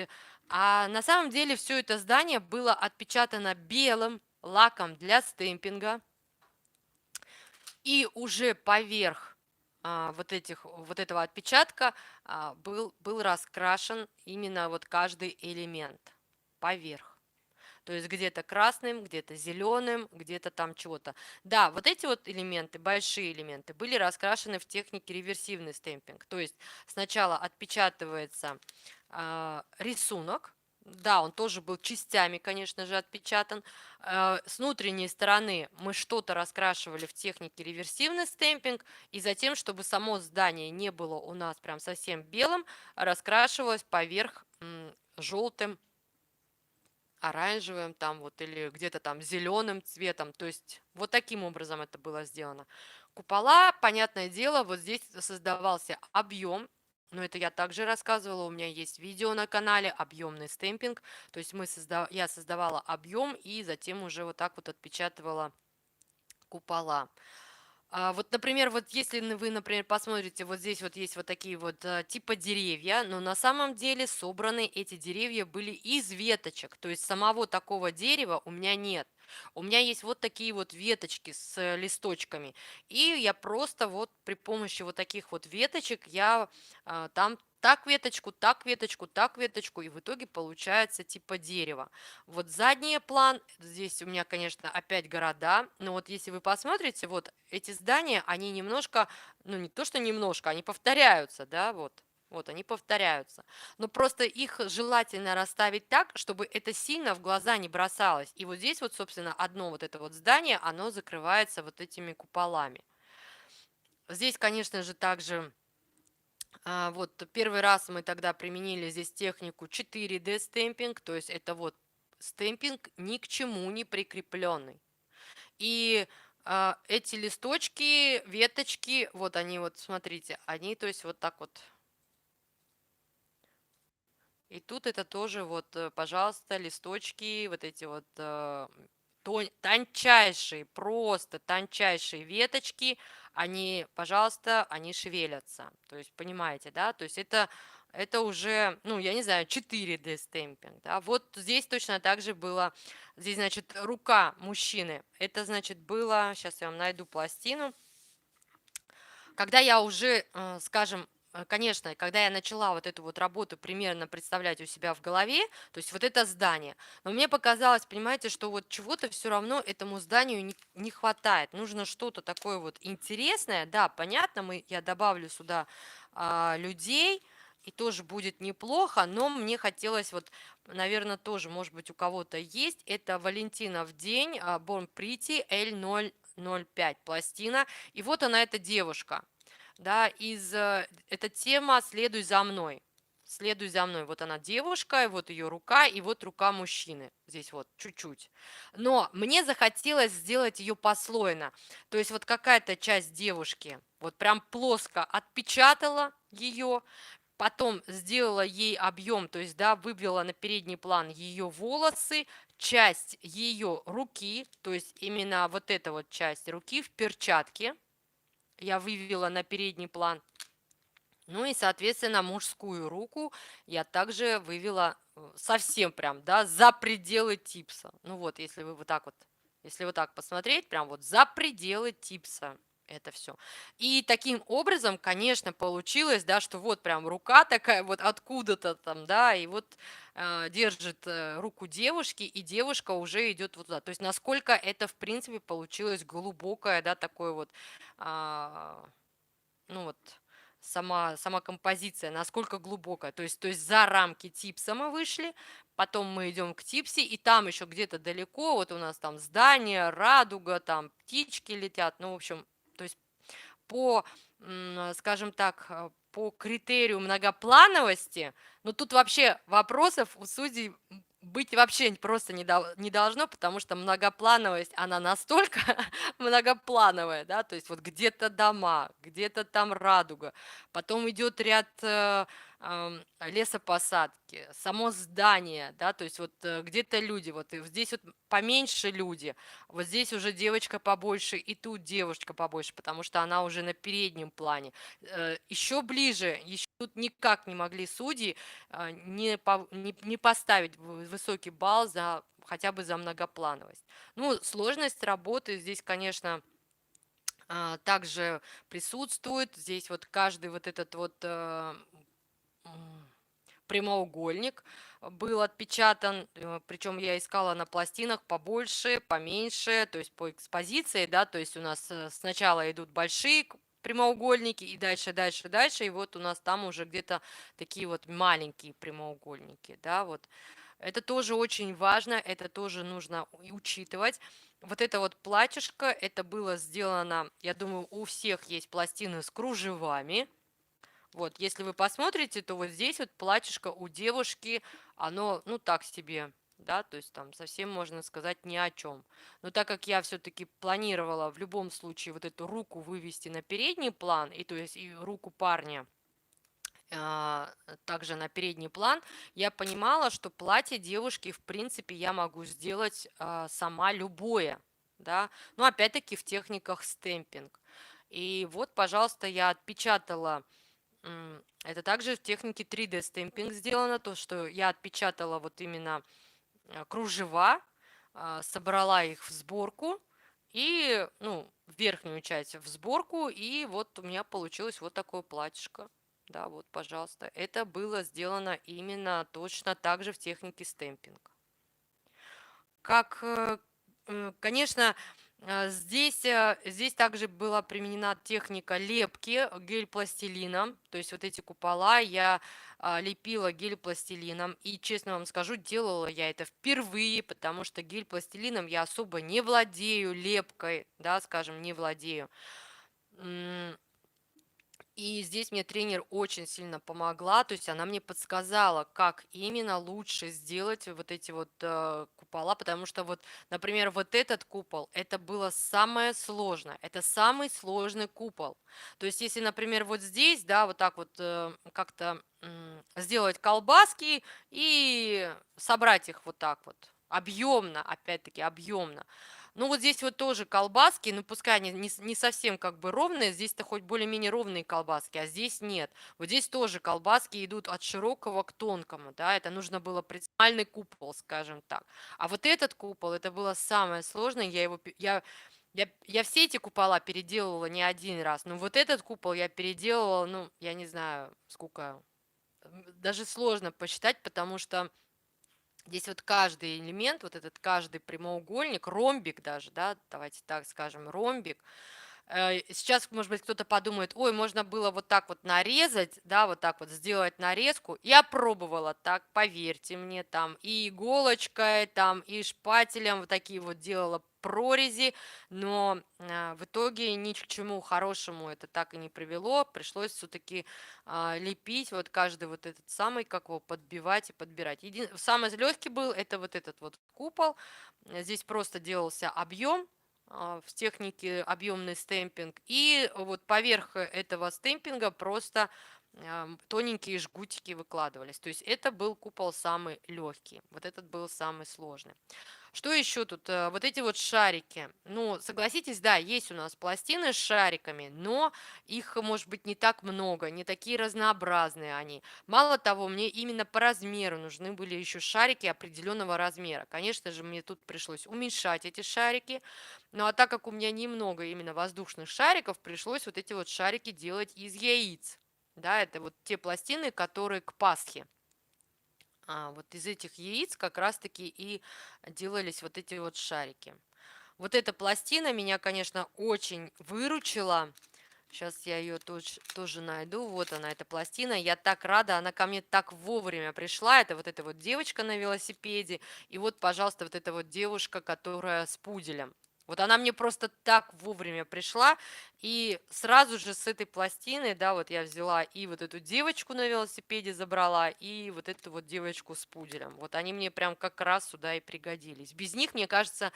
а на самом деле все это здание было отпечатано белым лаком для стемпинга, и уже поверх вот этого отпечатка был раскрашен именно вот каждый элемент поверх. То есть где-то красным, где-то зеленым, где-то там чего-то. Да, вот эти вот элементы, большие элементы, были раскрашены в технике реверсивный стемпинг. То есть сначала отпечатывается рисунок, да, он тоже был частями, конечно же, отпечатан. С внутренней стороны мы что-то раскрашивали в технике реверсивный стемпинг, и затем, чтобы само здание не было у нас прям совсем белым, раскрашивалось поверх желтым, оранжевым там вот или где-то там зеленым цветом. То есть вот таким образом это было сделано. Купола, понятное дело, вот здесь создавался объем, но это я также рассказывала, у меня есть видео на канале, объемный стемпинг, то есть я создавала объем и затем уже вот так вот отпечатывала купола. Вот, например, вот если вы, например, посмотрите, вот здесь вот есть вот такие вот типа деревья, но на самом деле собраны эти деревья были из веточек, то есть самого такого дерева у меня нет. У меня есть вот такие вот веточки с листочками, и я просто вот при помощи вот таких вот веточек я там так веточку, так веточку, так веточку, и в итоге получается типа дерева. Вот задний план, здесь у меня, конечно, опять города, но вот если вы посмотрите, вот эти здания, они немножко, ну не то, что немножко, они повторяются, да, вот они повторяются. Но просто их желательно расставить так, чтобы это сильно в глаза не бросалось. И вот здесь вот, собственно, одно вот это вот здание, оно закрывается вот этими куполами. Здесь, конечно же, также вот первый раз мы тогда применили здесь технику 4D стемпинг, то есть это вот стемпинг ни к чему не прикрепленный. И эти листочки, веточки, вот они вот, смотрите, они, то есть вот так вот. И тут это тоже вот, пожалуйста, листочки, вот эти вот тончайшие, просто тончайшие веточки, они, пожалуйста, они шевелятся. То есть, понимаете, да? То есть это уже, ну, я не знаю, 4D стемпинг, да? Вот здесь точно так же было, здесь, значит, рука мужчины. Это, значит, было, сейчас я вам найду пластину. Когда я уже, скажем, конечно, когда я начала вот эту вот работу примерно представлять у себя в голове, то есть вот это здание, но мне показалось, понимаете, что вот чего-то все равно этому зданию не хватает. Нужно что-то такое вот интересное. Да, понятно, я добавлю сюда людей, и тоже будет неплохо, но мне хотелось вот, наверное, тоже, может быть, у кого-то есть. Это Валентинов день, Born Pretty L005 пластина. И вот она, эта девушка, да, эта тема «Следуй за мной». Следуй за мной. Вот она девушка, и вот ее рука, и вот рука мужчины. Здесь вот чуть-чуть. Но мне захотелось сделать ее послойно. То есть вот какая-то часть девушки вот прям плоско отпечатала ее, потом сделала ей объем, то есть, да, вывела на передний план ее волосы, часть ее руки, то есть именно вот эта вот часть руки в перчатке я вывела на передний план. Ну и, соответственно, мужскую руку я также вывела совсем прям, да, за пределы типса. Ну вот, если вы вот так вот, если вот так посмотреть, прям вот за пределы типса это все. И таким образом, конечно, получилось, да, что вот прям рука такая вот откуда-то там, да, и вот держит руку девушки, и девушка уже идет вот туда. То есть насколько это, в принципе, получилось глубокое, да, такое вот, а, ну вот, сама композиция, насколько глубокая. То есть за рамки типса мы вышли, потом мы идем к типсе, и там еще где-то далеко, вот у нас там здание, радуга, там птички летят, ну, в общем, то есть по, скажем так, по критерию многоплановости, но тут вообще вопросов у судей быть вообще просто не должно, потому что многоплановость, она настолько многоплановая, да, то есть вот где-то дома, где-то там радуга, потом идет ряд лесопосадки, само здание, да, то есть вот где-то люди, вот и здесь вот поменьше люди, вот здесь уже девочка побольше, и тут девушка побольше, потому что она уже на переднем плане. Еще ближе, еще тут никак не могли судьи не поставить высокий балл за хотя бы за многоплановость. Ну, сложность работы здесь, конечно, также присутствует. Здесь вот каждый вот этот вот прямоугольник был отпечатан, причем я искала на пластинах побольше, поменьше, то есть по экспозиции, да, то есть у нас сначала идут большие прямоугольники, и дальше, дальше, дальше, и вот у нас там уже где-то такие вот маленькие прямоугольники, да, вот. Это тоже очень важно, это тоже нужно учитывать. Вот это вот платьишко, это было сделано, я думаю, у всех есть пластины с кружевами, вот, если вы посмотрите, то вот здесь вот платьишко у девушки, оно, ну, так себе, да, то есть там совсем можно сказать ни о чем. Но так как я все-таки планировала в любом случае вот эту руку вывести на передний план, и то есть и руку парня также на передний план, я понимала, что платье девушки, в принципе, я могу сделать сама любое, да, но опять-таки в техниках стемпинг. И вот, пожалуйста, я отпечатала это также в технике 3D стемпинг сделано, то, что я отпечатала вот именно кружева, собрала их в сборку и, ну, верхнюю часть в сборку, и вот у меня получилось вот такое платьишко. Да, вот, пожалуйста. Это было сделано именно точно так же в технике стемпинг. Как, конечно, здесь также была применена техника лепки гель-пластилином, то есть вот эти купола я лепила гель-пластилином, и честно вам скажу, делала я это впервые, потому что гель-пластилином я особо не владею, лепкой, да, скажем, не владею. И здесь мне тренер очень сильно помогла, то есть она мне подсказала, как именно лучше сделать вот эти вот купола, потому что вот, например, вот этот купол, это было самое сложное, это самый сложный купол. То есть если, например, вот здесь, да, вот так вот как-то сделать колбаски и собрать их вот так вот, объемно, опять-таки объемно. Ну, вот здесь вот тоже колбаски, ну, пускай они не совсем как бы ровные, здесь-то хоть более-менее ровные колбаски, а здесь нет. Вот здесь тоже колбаски идут от широкого к тонкому, да, это нужно было купол, скажем так. А вот этот купол, это было самое сложное, я Я все эти купола переделывала не один раз, но вот этот купол я переделывала, ну, я не знаю, сколько, даже сложно посчитать, потому что здесь вот каждый элемент, вот этот каждый прямоугольник, ромбик даже, да, давайте так скажем, ромбик. Сейчас, может быть, кто-то подумает, ой, можно было вот так вот нарезать, да, вот так вот сделать нарезку. Я пробовала так, поверьте мне, там и иголочкой, там и шпателем вот такие вот делала прорези, но в итоге ни к чему хорошему это так и не привело. Пришлось все-таки лепить вот каждый вот этот самый, как его подбивать и подбирать. Самый легкий был это вот этот вот купол. Здесь просто делался объем в технике объемный стемпинг. И вот поверх этого стемпинга просто тоненькие жгутики выкладывались. То есть это был купол самый легкий. Вот этот был самый сложный. Что еще тут? Вот эти вот шарики. Ну, согласитесь, да, есть у нас пластины с шариками, но их может быть не так много, не такие разнообразные они. Мало того, мне именно по размеру нужны были еще шарики определенного размера. Конечно же, мне тут пришлось уменьшать эти шарики. Ну, а так как у меня немного именно воздушных шариков, пришлось вот эти вот шарики делать из яиц. Да, это вот те пластины, которые к Пасхе. Вот из этих яиц как раз-таки и делались вот эти вот шарики. Вот эта пластина меня, конечно, очень выручила. Сейчас я ее тоже найду. Вот она, эта пластина. Я так рада, она ко мне так вовремя пришла. Это вот эта вот девочка на велосипеде. И вот, пожалуйста, вот эта вот девушка, которая с пуделем. Вот она мне просто так вовремя пришла, и сразу же с этой пластины, да, вот я взяла и вот эту девочку на велосипеде забрала, и вот эту вот девочку с пуделем. Вот они мне прям как раз сюда и пригодились. Без них, мне кажется,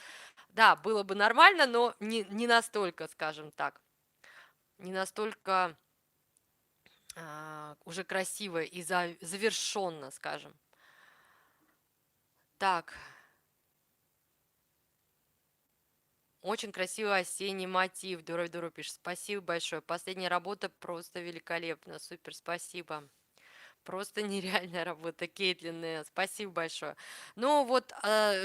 да, было бы нормально, но не настолько, скажем так, не настолько уже красиво и завершенно, скажем. Так, очень красивый осенний мотив. Дурой пишет. Спасибо большое. Последняя работа просто великолепна. Супер, спасибо. Просто нереальная работа, Кейтлин. Спасибо большое. Ну вот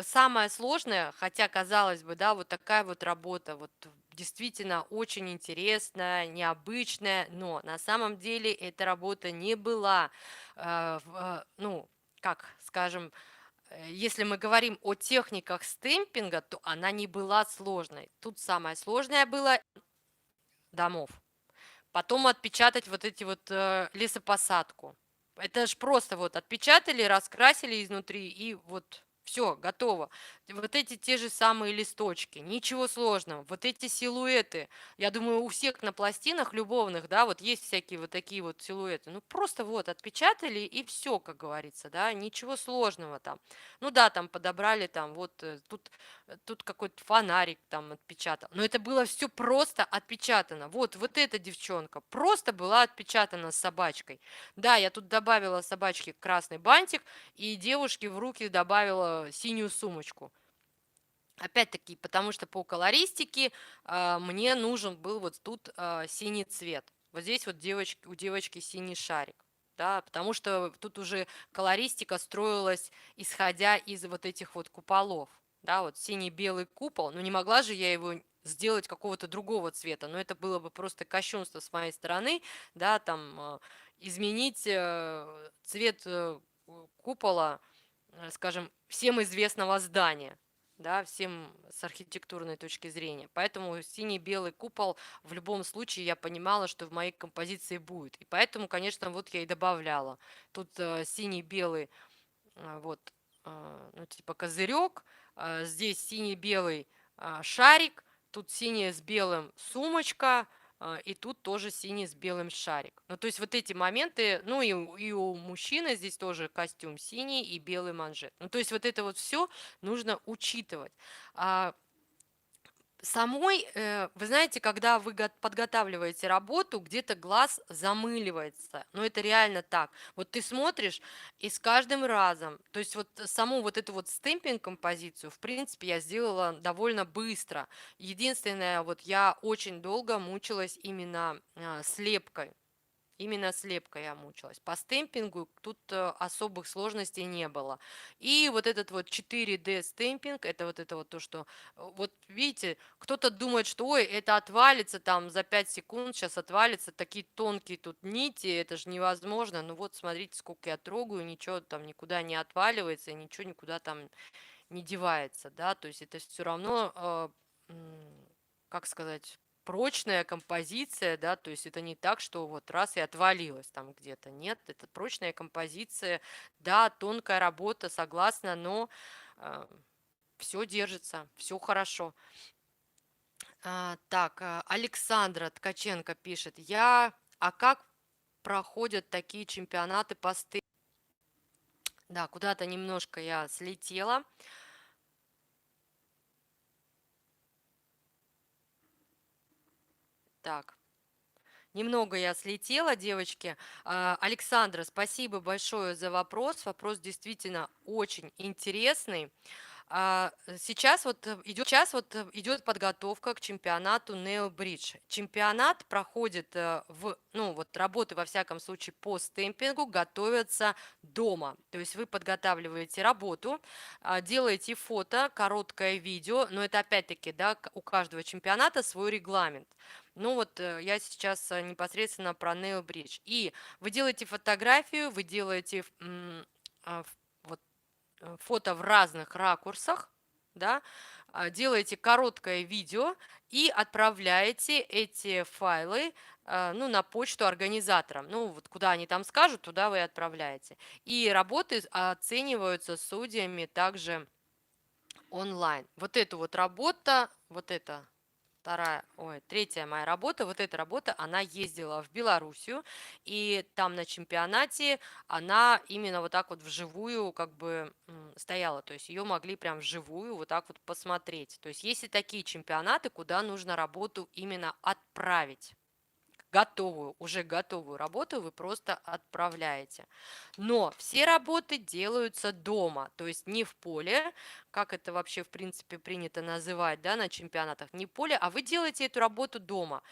самое сложное, хотя казалось бы, да, вот такая вот работа, вот действительно очень интересная, необычная, но на самом деле эта работа не была, ну, как скажем, если мы говорим о техниках стемпинга, то она не была сложной. Тут самое сложное было домов. Потом отпечатать вот эти вот лесопосадку. Это ж просто вот отпечатали, раскрасили изнутри и вот все, готово. Вот эти те же самые листочки, ничего сложного. Вот эти силуэты, я думаю, у всех на пластинах любовных, да, вот есть всякие вот такие вот силуэты. Ну просто вот отпечатали и все, как говорится, да, ничего сложного там. Ну да, там подобрали там вот тут какой-то фонарик там отпечатал. Но это было все просто отпечатано. Вот эта девчонка просто была отпечатана с собачкой. Да, я тут добавила собачке красный бантик и девушке в руки добавила синюю сумочку. Опять-таки, потому что по колористике мне нужен был вот тут синий цвет. Вот здесь вот у девочки синий шарик. Да, потому что тут уже колористика строилась, исходя из вот этих вот куполов. Да, вот синий-белый купол, но не могла же я его сделать какого-то другого цвета, но это было бы просто кощунство с моей стороны, да, там изменить цвет купола, скажем, всем известного здания, да, всем с архитектурной точки зрения. Поэтому синий-белый купол в любом случае я понимала, что в моей композиции будет. И поэтому, конечно, вот я и добавляла. Тут синий-белый, вот, ну, типа козырек, здесь синий-белый шарик, тут синяя с белым сумочка, и тут тоже синий с белым шарик. Ну, то есть вот эти моменты, ну и у мужчины здесь тоже костюм синий и белый манжет. Ну, то есть вот это вот все нужно учитывать. А, Самой, вы знаете, когда вы подготавливаете работу, где-то глаз замыливается. Но это реально так. Вот ты смотришь, и с каждым разом, то есть вот саму вот эту вот стемпинг-композицию, в принципе, я сделала довольно быстро. Единственное, вот я очень долго мучилась именно слепкой. Именно с лепкой я мучилась. По стемпингу тут особых сложностей не было. И вот этот вот 4D стемпинг, это вот то, что, вот видите, кто-то думает, что ой, это отвалится там за 5 секунд, сейчас отвалится, такие тонкие тут нити, это же невозможно. Ну вот смотрите, сколько я трогаю, ничего там никуда не отваливается, и ничего никуда там не девается, да, то есть это все равно, как сказать, прочная композиция, да, то есть это не так, что вот раз и отвалилось там где-то, нет, это прочная композиция, да, тонкая работа, согласна, но все держится, все хорошо. Так, Александра Ткаченко пишет, а как проходят такие чемпионаты по Да, куда-то немножко я слетела. Так, немного я слетела, девочки. Александра, спасибо большое за вопрос. Вопрос действительно очень интересный. Сейчас вот идет подготовка к чемпионату Neo Bridge. Чемпионат проходит ну вот работы во всяком случае по стемпингу готовятся дома. То есть вы подготавливаете работу, делаете фото, короткое видео, но это опять-таки, да, у каждого чемпионата свой регламент. Ну вот я сейчас непосредственно про Neo Bridge. И вы делаете фотографию, вы делаете вот фото в разных ракурсах, да, делаете короткое видео и отправляете эти файлы, ну, на почту организаторам. Ну, вот куда они там скажут, туда вы и отправляете. И работы оцениваются судьями также онлайн. Вот эту вот работа, вот это третья моя работа, вот эта работа, она ездила в Белоруссию, и там на чемпионате она именно вот так вот вживую как бы стояла, то есть ее могли прям вживую вот так вот посмотреть. То есть есть и такие чемпионаты, куда нужно работу именно отправить. Уже готовую работу вы просто отправляете. Но все работы делаются дома, то есть не в поле, как это вообще в принципе принято называть, да, на чемпионатах, не поле, а вы делаете эту работу дома.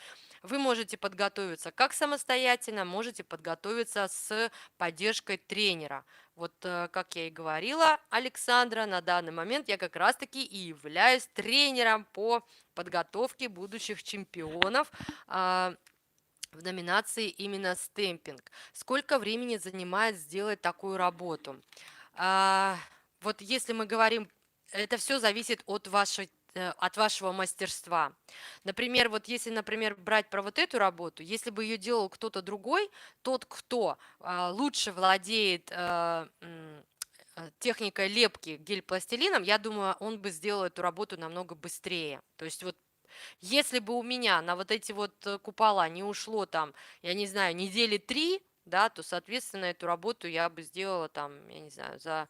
Вы можете подготовиться как самостоятельно, можете подготовиться с поддержкой тренера. Вот, как я и говорила, Александра, на данный момент я как раз-таки и являюсь тренером по подготовке будущих чемпионов в номинации именно стемпинг. Сколько времени занимает сделать такую работу? А, вот если мы говорим, это все зависит от вашего мастерства. Например, вот если, например, брать про вот эту работу, если бы ее делал кто-то другой, тот, кто лучше владеет техникой лепки гель-пластилином, я думаю, он бы сделал эту работу намного быстрее. То есть вот если бы у меня на вот эти вот купола не ушло там, я не знаю, недели 3, да, то, соответственно, эту работу я бы сделала там, я не знаю, за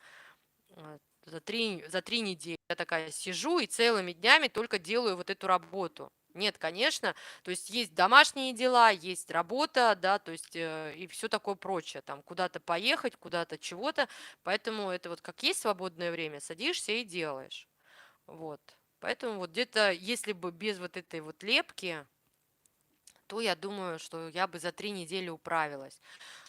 три недели. Я такая сижу и целыми днями только делаю вот эту работу. Нет, конечно, то есть есть домашние дела, есть работа, да, то есть и все такое прочее, там куда-то поехать, куда-то чего-то, поэтому это вот как есть свободное время, садишься и делаешь. Вот. Поэтому вот где-то, если бы без вот этой вот лепки, то я думаю, что я бы за 3 недели управилась.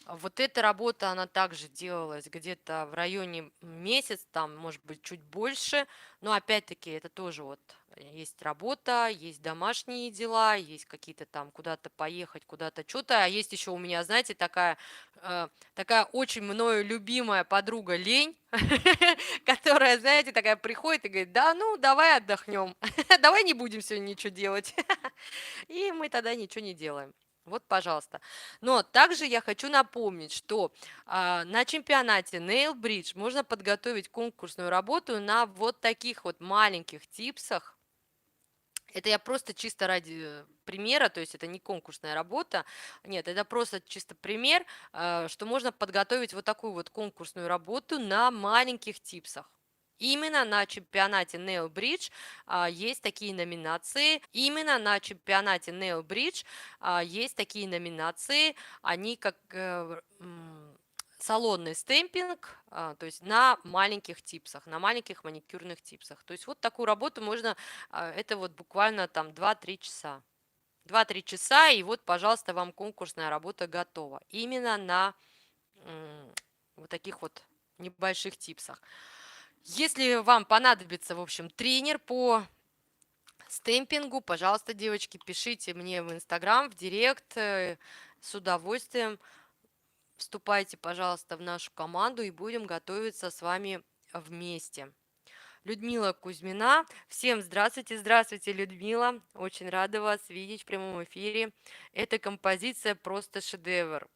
Вот эта работа, она также делалась где-то в районе месяц, там, может быть, чуть больше. Но опять-таки это тоже вот есть работа, есть домашние дела, есть какие-то там куда-то поехать, куда-то что-то. А есть еще у меня, знаете, такая очень мною любимая подруга лень, которая, знаете, такая приходит и говорит, да, ну, давай отдохнем, давай не будем сегодня ничего делать. И мы тогда ничего не делаем. Вот, пожалуйста. Но также я хочу напомнить, что на чемпионате Nail Bridge можно подготовить конкурсную работу на вот таких вот маленьких типсах. Это я просто чисто ради примера, то есть это не конкурсная работа. Нет, это просто чисто пример, что можно подготовить вот такую вот конкурсную работу на маленьких типсах. Именно на чемпионате Neo Bridge есть такие номинации. Именно на чемпионате Neo Bridge есть такие номинации. Они как салонный стемпинг, то есть на маленьких типсах, на маленьких маникюрных типсах. То есть вот такую работу можно, это вот буквально там 2-3 часа. 2-3 часа, и вот, пожалуйста, вам конкурсная работа готова. Именно на вот таких вот небольших типсах. Если вам понадобится, в общем, тренер по стемпингу, пожалуйста, девочки, пишите мне в Инстаграм, в Директ, с удовольствием. Вступайте, пожалуйста, в нашу команду и будем готовиться с вами вместе. Людмила Кузьмина. Всем здравствуйте, здравствуйте, Людмила. Очень рада вас видеть в прямом эфире. Эта композиция просто шедевр.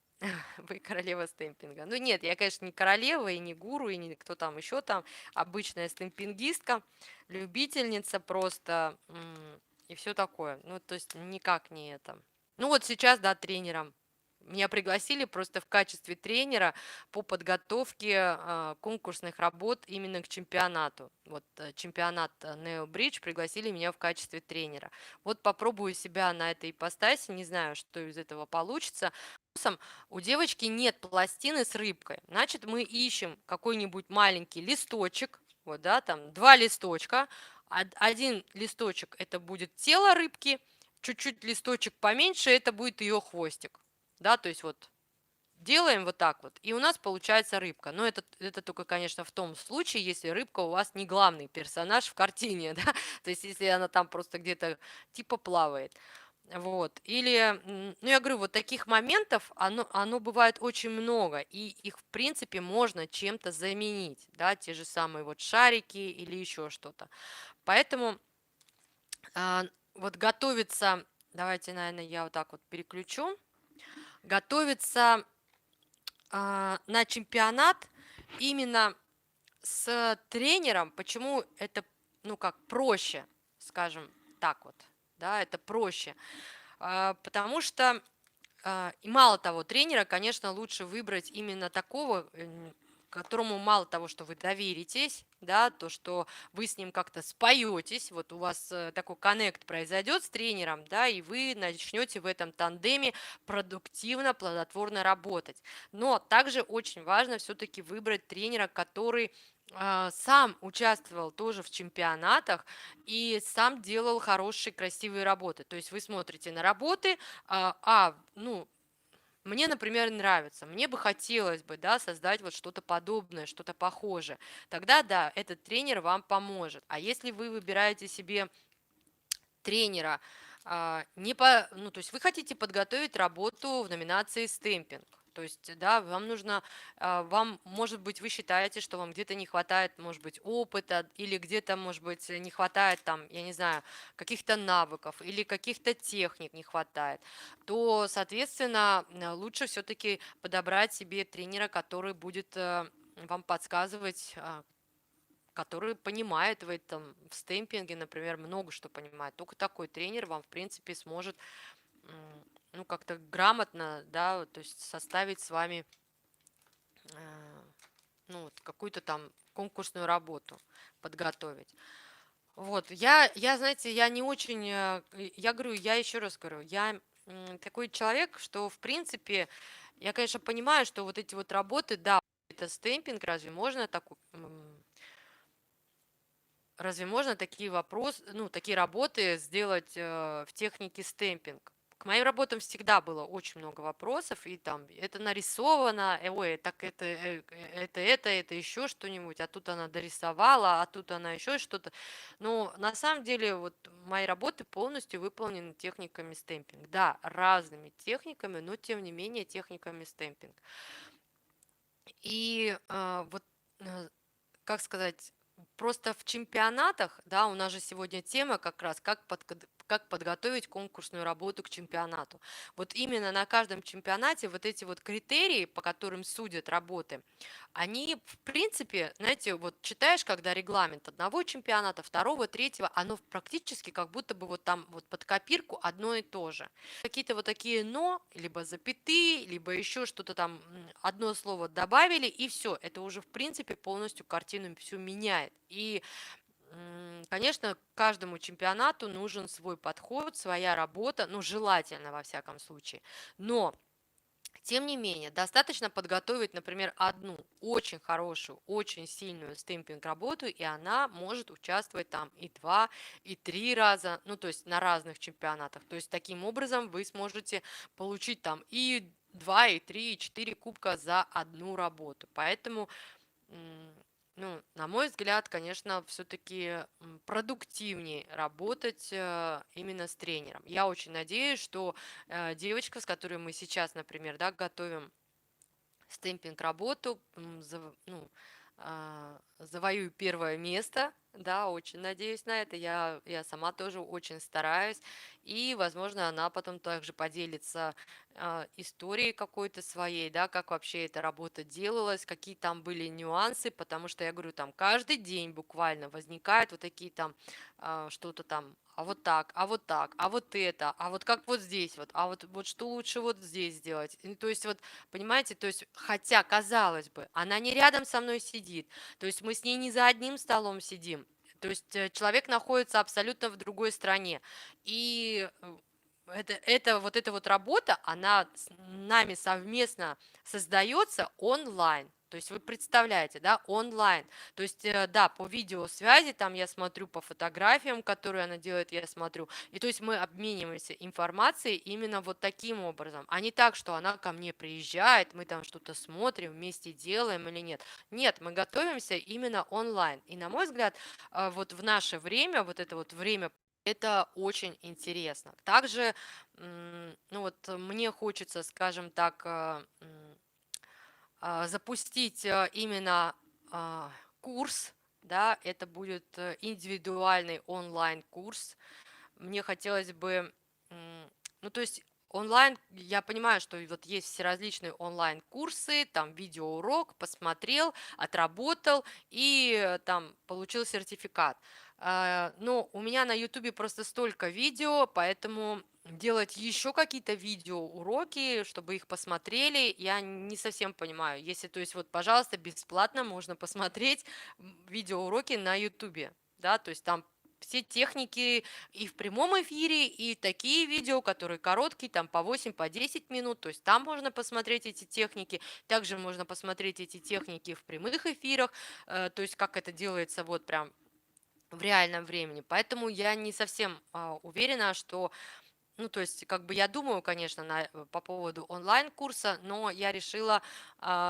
Вы королева стемпинга. Ну нет, я, конечно, не королева и не гуру, и не кто там еще там. Обычная стемпингистка, любительница просто и все такое. Ну, то есть никак не это. Ну вот сейчас, да, тренером. Меня пригласили просто в качестве тренера по подготовке конкурсных работ именно к чемпионату. Вот чемпионат Neo Bridge пригласили меня в качестве тренера. Вот попробую себя на этой ипостаси, не знаю, что из этого получится. У девочки нет пластины с рыбкой, значит, мы ищем какой-нибудь маленький листочек, вот, да, там 2 листочка. Один листочек это будет тело рыбки, чуть-чуть листочек поменьше, это будет ее хвостик. Да, то есть вот делаем вот так вот, и у нас получается рыбка. Но это только, конечно, в том случае, если рыбка у вас не главный персонаж в картине, да, то есть если она там просто где-то типа плавает. Вот. Или, ну, я говорю, вот таких моментов, оно бывает очень много, и их, в принципе, можно чем-то заменить, да, те же самые вот шарики или еще что-то. Поэтому вот готовиться, давайте, наверное, я вот так вот переключу, готовиться на чемпионат именно с тренером. Почему это, ну, как проще, скажем так вот, да, это проще. Потому что, и мало того, тренера, конечно, лучше выбрать именно такого, которому мало того, что вы доверитесь, да, то, что вы с ним как-то споетесь, вот у вас такой коннект произойдет с тренером, да, и вы начнете в этом тандеме продуктивно, плодотворно работать. Но также очень важно все-таки выбрать тренера, который сам участвовал тоже в чемпионатах и сам делал хорошие, красивые работы. То есть вы смотрите на работы, ну, мне, например, нравится, мне бы хотелось бы, да, создать вот что-то подобное, что-то похожее. Тогда, да, этот тренер вам поможет. А если вы выбираете себе тренера, не по, ну, то есть вы хотите подготовить работу в номинации стемпинг, то есть, да, вам нужно, вам, может быть, вы считаете, что вам где-то не хватает, может быть, опыта, или где-то, может быть, не хватает там, я не знаю, каких-то навыков или каких-то техник не хватает, то, соответственно, лучше все-таки подобрать себе тренера, который будет вам подсказывать, который понимает в этом, в стемпинге, например, много что понимает. Только такой тренер вам, в принципе, сможет, ну, как-то грамотно, да, то есть составить с вами, ну, вот какую-то там конкурсную работу, подготовить. Вот, знаете, я не очень, я говорю, я еще раз говорю, я такой человек, что, в принципе, я, конечно, понимаю, что вот эти вот работы, да, это стемпинг, разве можно такие вопросы, ну, такие работы сделать в технике стемпинг? К моим работам всегда было очень много вопросов, и там это нарисовано, ой, так это еще что-нибудь, а тут она дорисовала, а тут она еще что-то. Но на самом деле вот мои работы полностью выполнены техниками стемпинг. Да, разными техниками, но тем не менее техниками стемпинг. И вот, как сказать, просто в чемпионатах, да, у нас же сегодня тема как раз, как подготовить конкурсную работу к чемпионату. Вот именно на каждом чемпионате вот эти вот критерии, по которым судят работы, они, в принципе, знаете, вот читаешь, когда регламент одного чемпионата, второго, третьего, оно практически как будто бы вот там вот под копирку одно и то же. Какие-то вот такие но, либо запятые, либо еще что-то там, одно слово добавили, и все, это уже, в принципе, полностью картину всю меняет. И, конечно, каждому чемпионату нужен свой подход, своя работа, ну, желательно, во всяком случае. Но Тем не менее, достаточно подготовить, например, одну очень хорошую, очень сильную стемпинг-работу, и она может участвовать там и 2, и 3 раза, ну, то есть на разных чемпионатах. То есть таким образом вы сможете получить там и 2, и 3, и 4 кубка за одну работу. Поэтому ну, на мой взгляд, конечно, все-таки продуктивнее работать именно с тренером. Я очень надеюсь, что девочка, с которой мы сейчас, например, да, готовим стемпинг работу, ну, завоюю первое место, да, очень надеюсь на это, я сама тоже очень стараюсь, и, возможно, она потом также поделится историей какой-то своей, да, как вообще эта работа делалась, какие там были нюансы, потому что, я говорю, там каждый день буквально возникают вот такие там что-то там, а вот так, а вот так, а вот это, а вот как вот здесь вот, а вот что лучше вот здесь сделать. И, то есть вот понимаете, то есть, хотя, казалось бы, она не рядом со мной сидит, то есть мы с ней не за одним столом сидим, то есть человек находится абсолютно в другой стране. И вот эта вот работа, она с нами совместно создается онлайн. То есть вы представляете, да, онлайн. То есть, да, по видеосвязи, там я смотрю по фотографиям, которые она делает, я смотрю, и то есть мы обмениваемся информацией именно вот таким образом, а не так, что она ко мне приезжает, мы там что-то смотрим, вместе делаем или нет. Нет, мы готовимся именно онлайн. И на мой взгляд, вот в наше время, вот это вот время, это очень интересно. Также, ну вот мне хочется, скажем так, запустить именно курс, да, это будет индивидуальный онлайн-курс, мне хотелось бы, ну, то есть онлайн, я понимаю, что вот есть все различные онлайн-курсы, там видеоурок, посмотрел, отработал и там получил сертификат. Но у меня на ютубе просто столько видео, поэтому делать еще какие-то видеоуроки, чтобы их посмотрели, я не совсем понимаю. Если, то есть, вот, пожалуйста, бесплатно можно посмотреть видеоуроки на ютубе, да, то есть там все техники и в прямом эфире, и такие видео, которые короткие, там по 8, по 10 минут, то есть там можно посмотреть эти техники, также можно посмотреть эти техники в прямых эфирах, то есть как это делается вот прям в реальном времени. Поэтому я не совсем уверена, что, ну, то есть, как бы я думаю, конечно, по поводу онлайн-курса, но я решила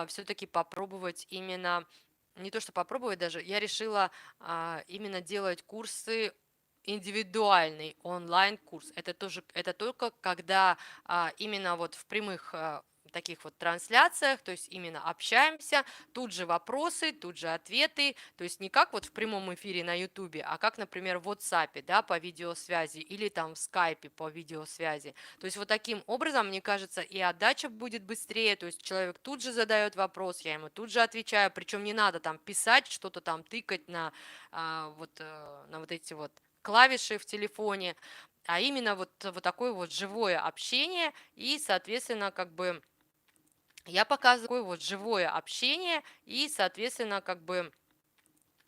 все-таки попробовать именно, не то что попробовать даже, я решила именно делать курсы индивидуальный онлайн-курс. Это тоже, это только когда именно вот в прямых таких вот трансляциях, то есть именно общаемся, тут же вопросы, тут же ответы, то есть не как вот в прямом эфире на ютубе, а как, например, в WhatsApp, да, по видеосвязи или там в скайпе по видеосвязи. То есть вот таким образом, мне кажется, и отдача будет быстрее, то есть человек тут же задает вопрос, я ему тут же отвечаю, причем не надо там писать, что-то там тыкать на вот эти вот клавиши в телефоне, а именно вот такое вот живое общение, и, соответственно, как бы я показываю такое вот живое общение, и, соответственно, как бы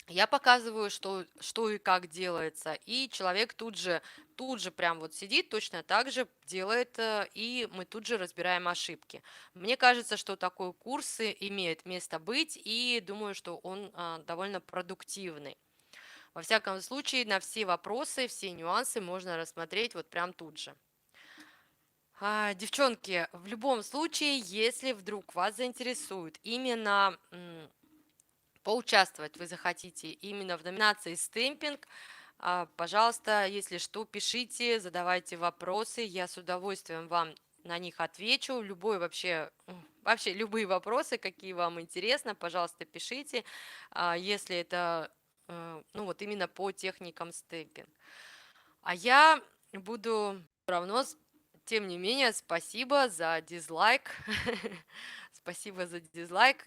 я показываю, что и как делается, и человек тут же прям вот сидит, точно так же делает, и мы тут же разбираем ошибки. Мне кажется, что такой курс имеет место быть, и думаю, что он довольно продуктивный. Во всяком случае, на все вопросы, все нюансы можно рассмотреть вот прям тут же. Девчонки, в любом случае, если вдруг вас заинтересует именно поучаствовать, вы захотите именно в номинации «Стемпинг», пожалуйста, если что, пишите, задавайте вопросы, я с удовольствием вам на них отвечу. Любой вообще любые вопросы, какие вам интересно, пожалуйста, пишите, если это ну вот именно по техникам стемпинг. А я буду все равно, тем не менее, спасибо за дизлайк. Спасибо за дизлайк.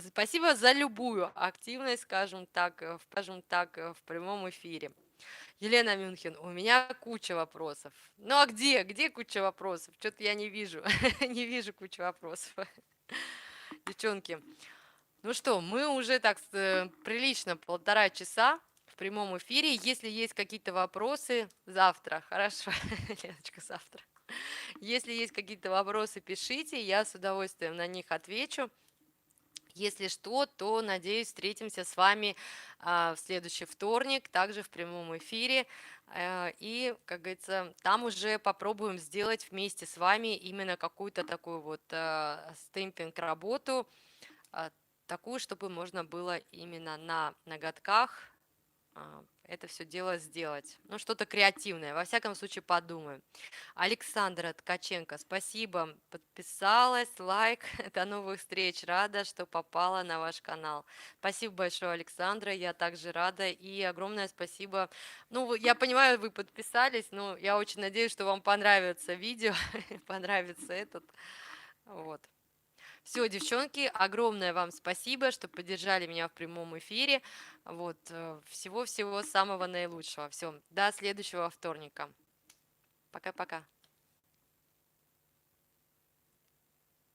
Спасибо за любую активность, скажем так, в прямом эфире. Елена Мюнхен, у меня куча вопросов. Ну а где куча вопросов? Что-то я не вижу, не вижу кучу вопросов. Девчонки, ну что, мы уже так прилично 1,5 часа в прямом эфире. Если есть какие-то вопросы, завтра, хорошо, Леночка, завтра. Если есть какие-то вопросы, пишите, я с удовольствием на них отвечу. Если что, то, надеюсь, встретимся с вами в следующий вторник, также в прямом эфире. И, как говорится, там уже попробуем сделать вместе с вами именно какую-то такую вот стемпинг-работу, а, такую, чтобы можно было именно на ноготках это все дело сделать. Ну, что-то креативное. Во всяком случае, подумаем. Александра Ткаченко, спасибо. Подписалась, лайк. До новых встреч. Рада, что попала на ваш канал. Спасибо большое, Александра. Я также рада. И огромное спасибо. Ну, я понимаю, вы подписались, но я очень надеюсь, что вам понравится видео, понравится этот. Вот. Все, девчонки, огромное вам спасибо, что поддержали меня в прямом эфире. Вот, всего-всего самого наилучшего. Все, до следующего вторника. Пока-пока.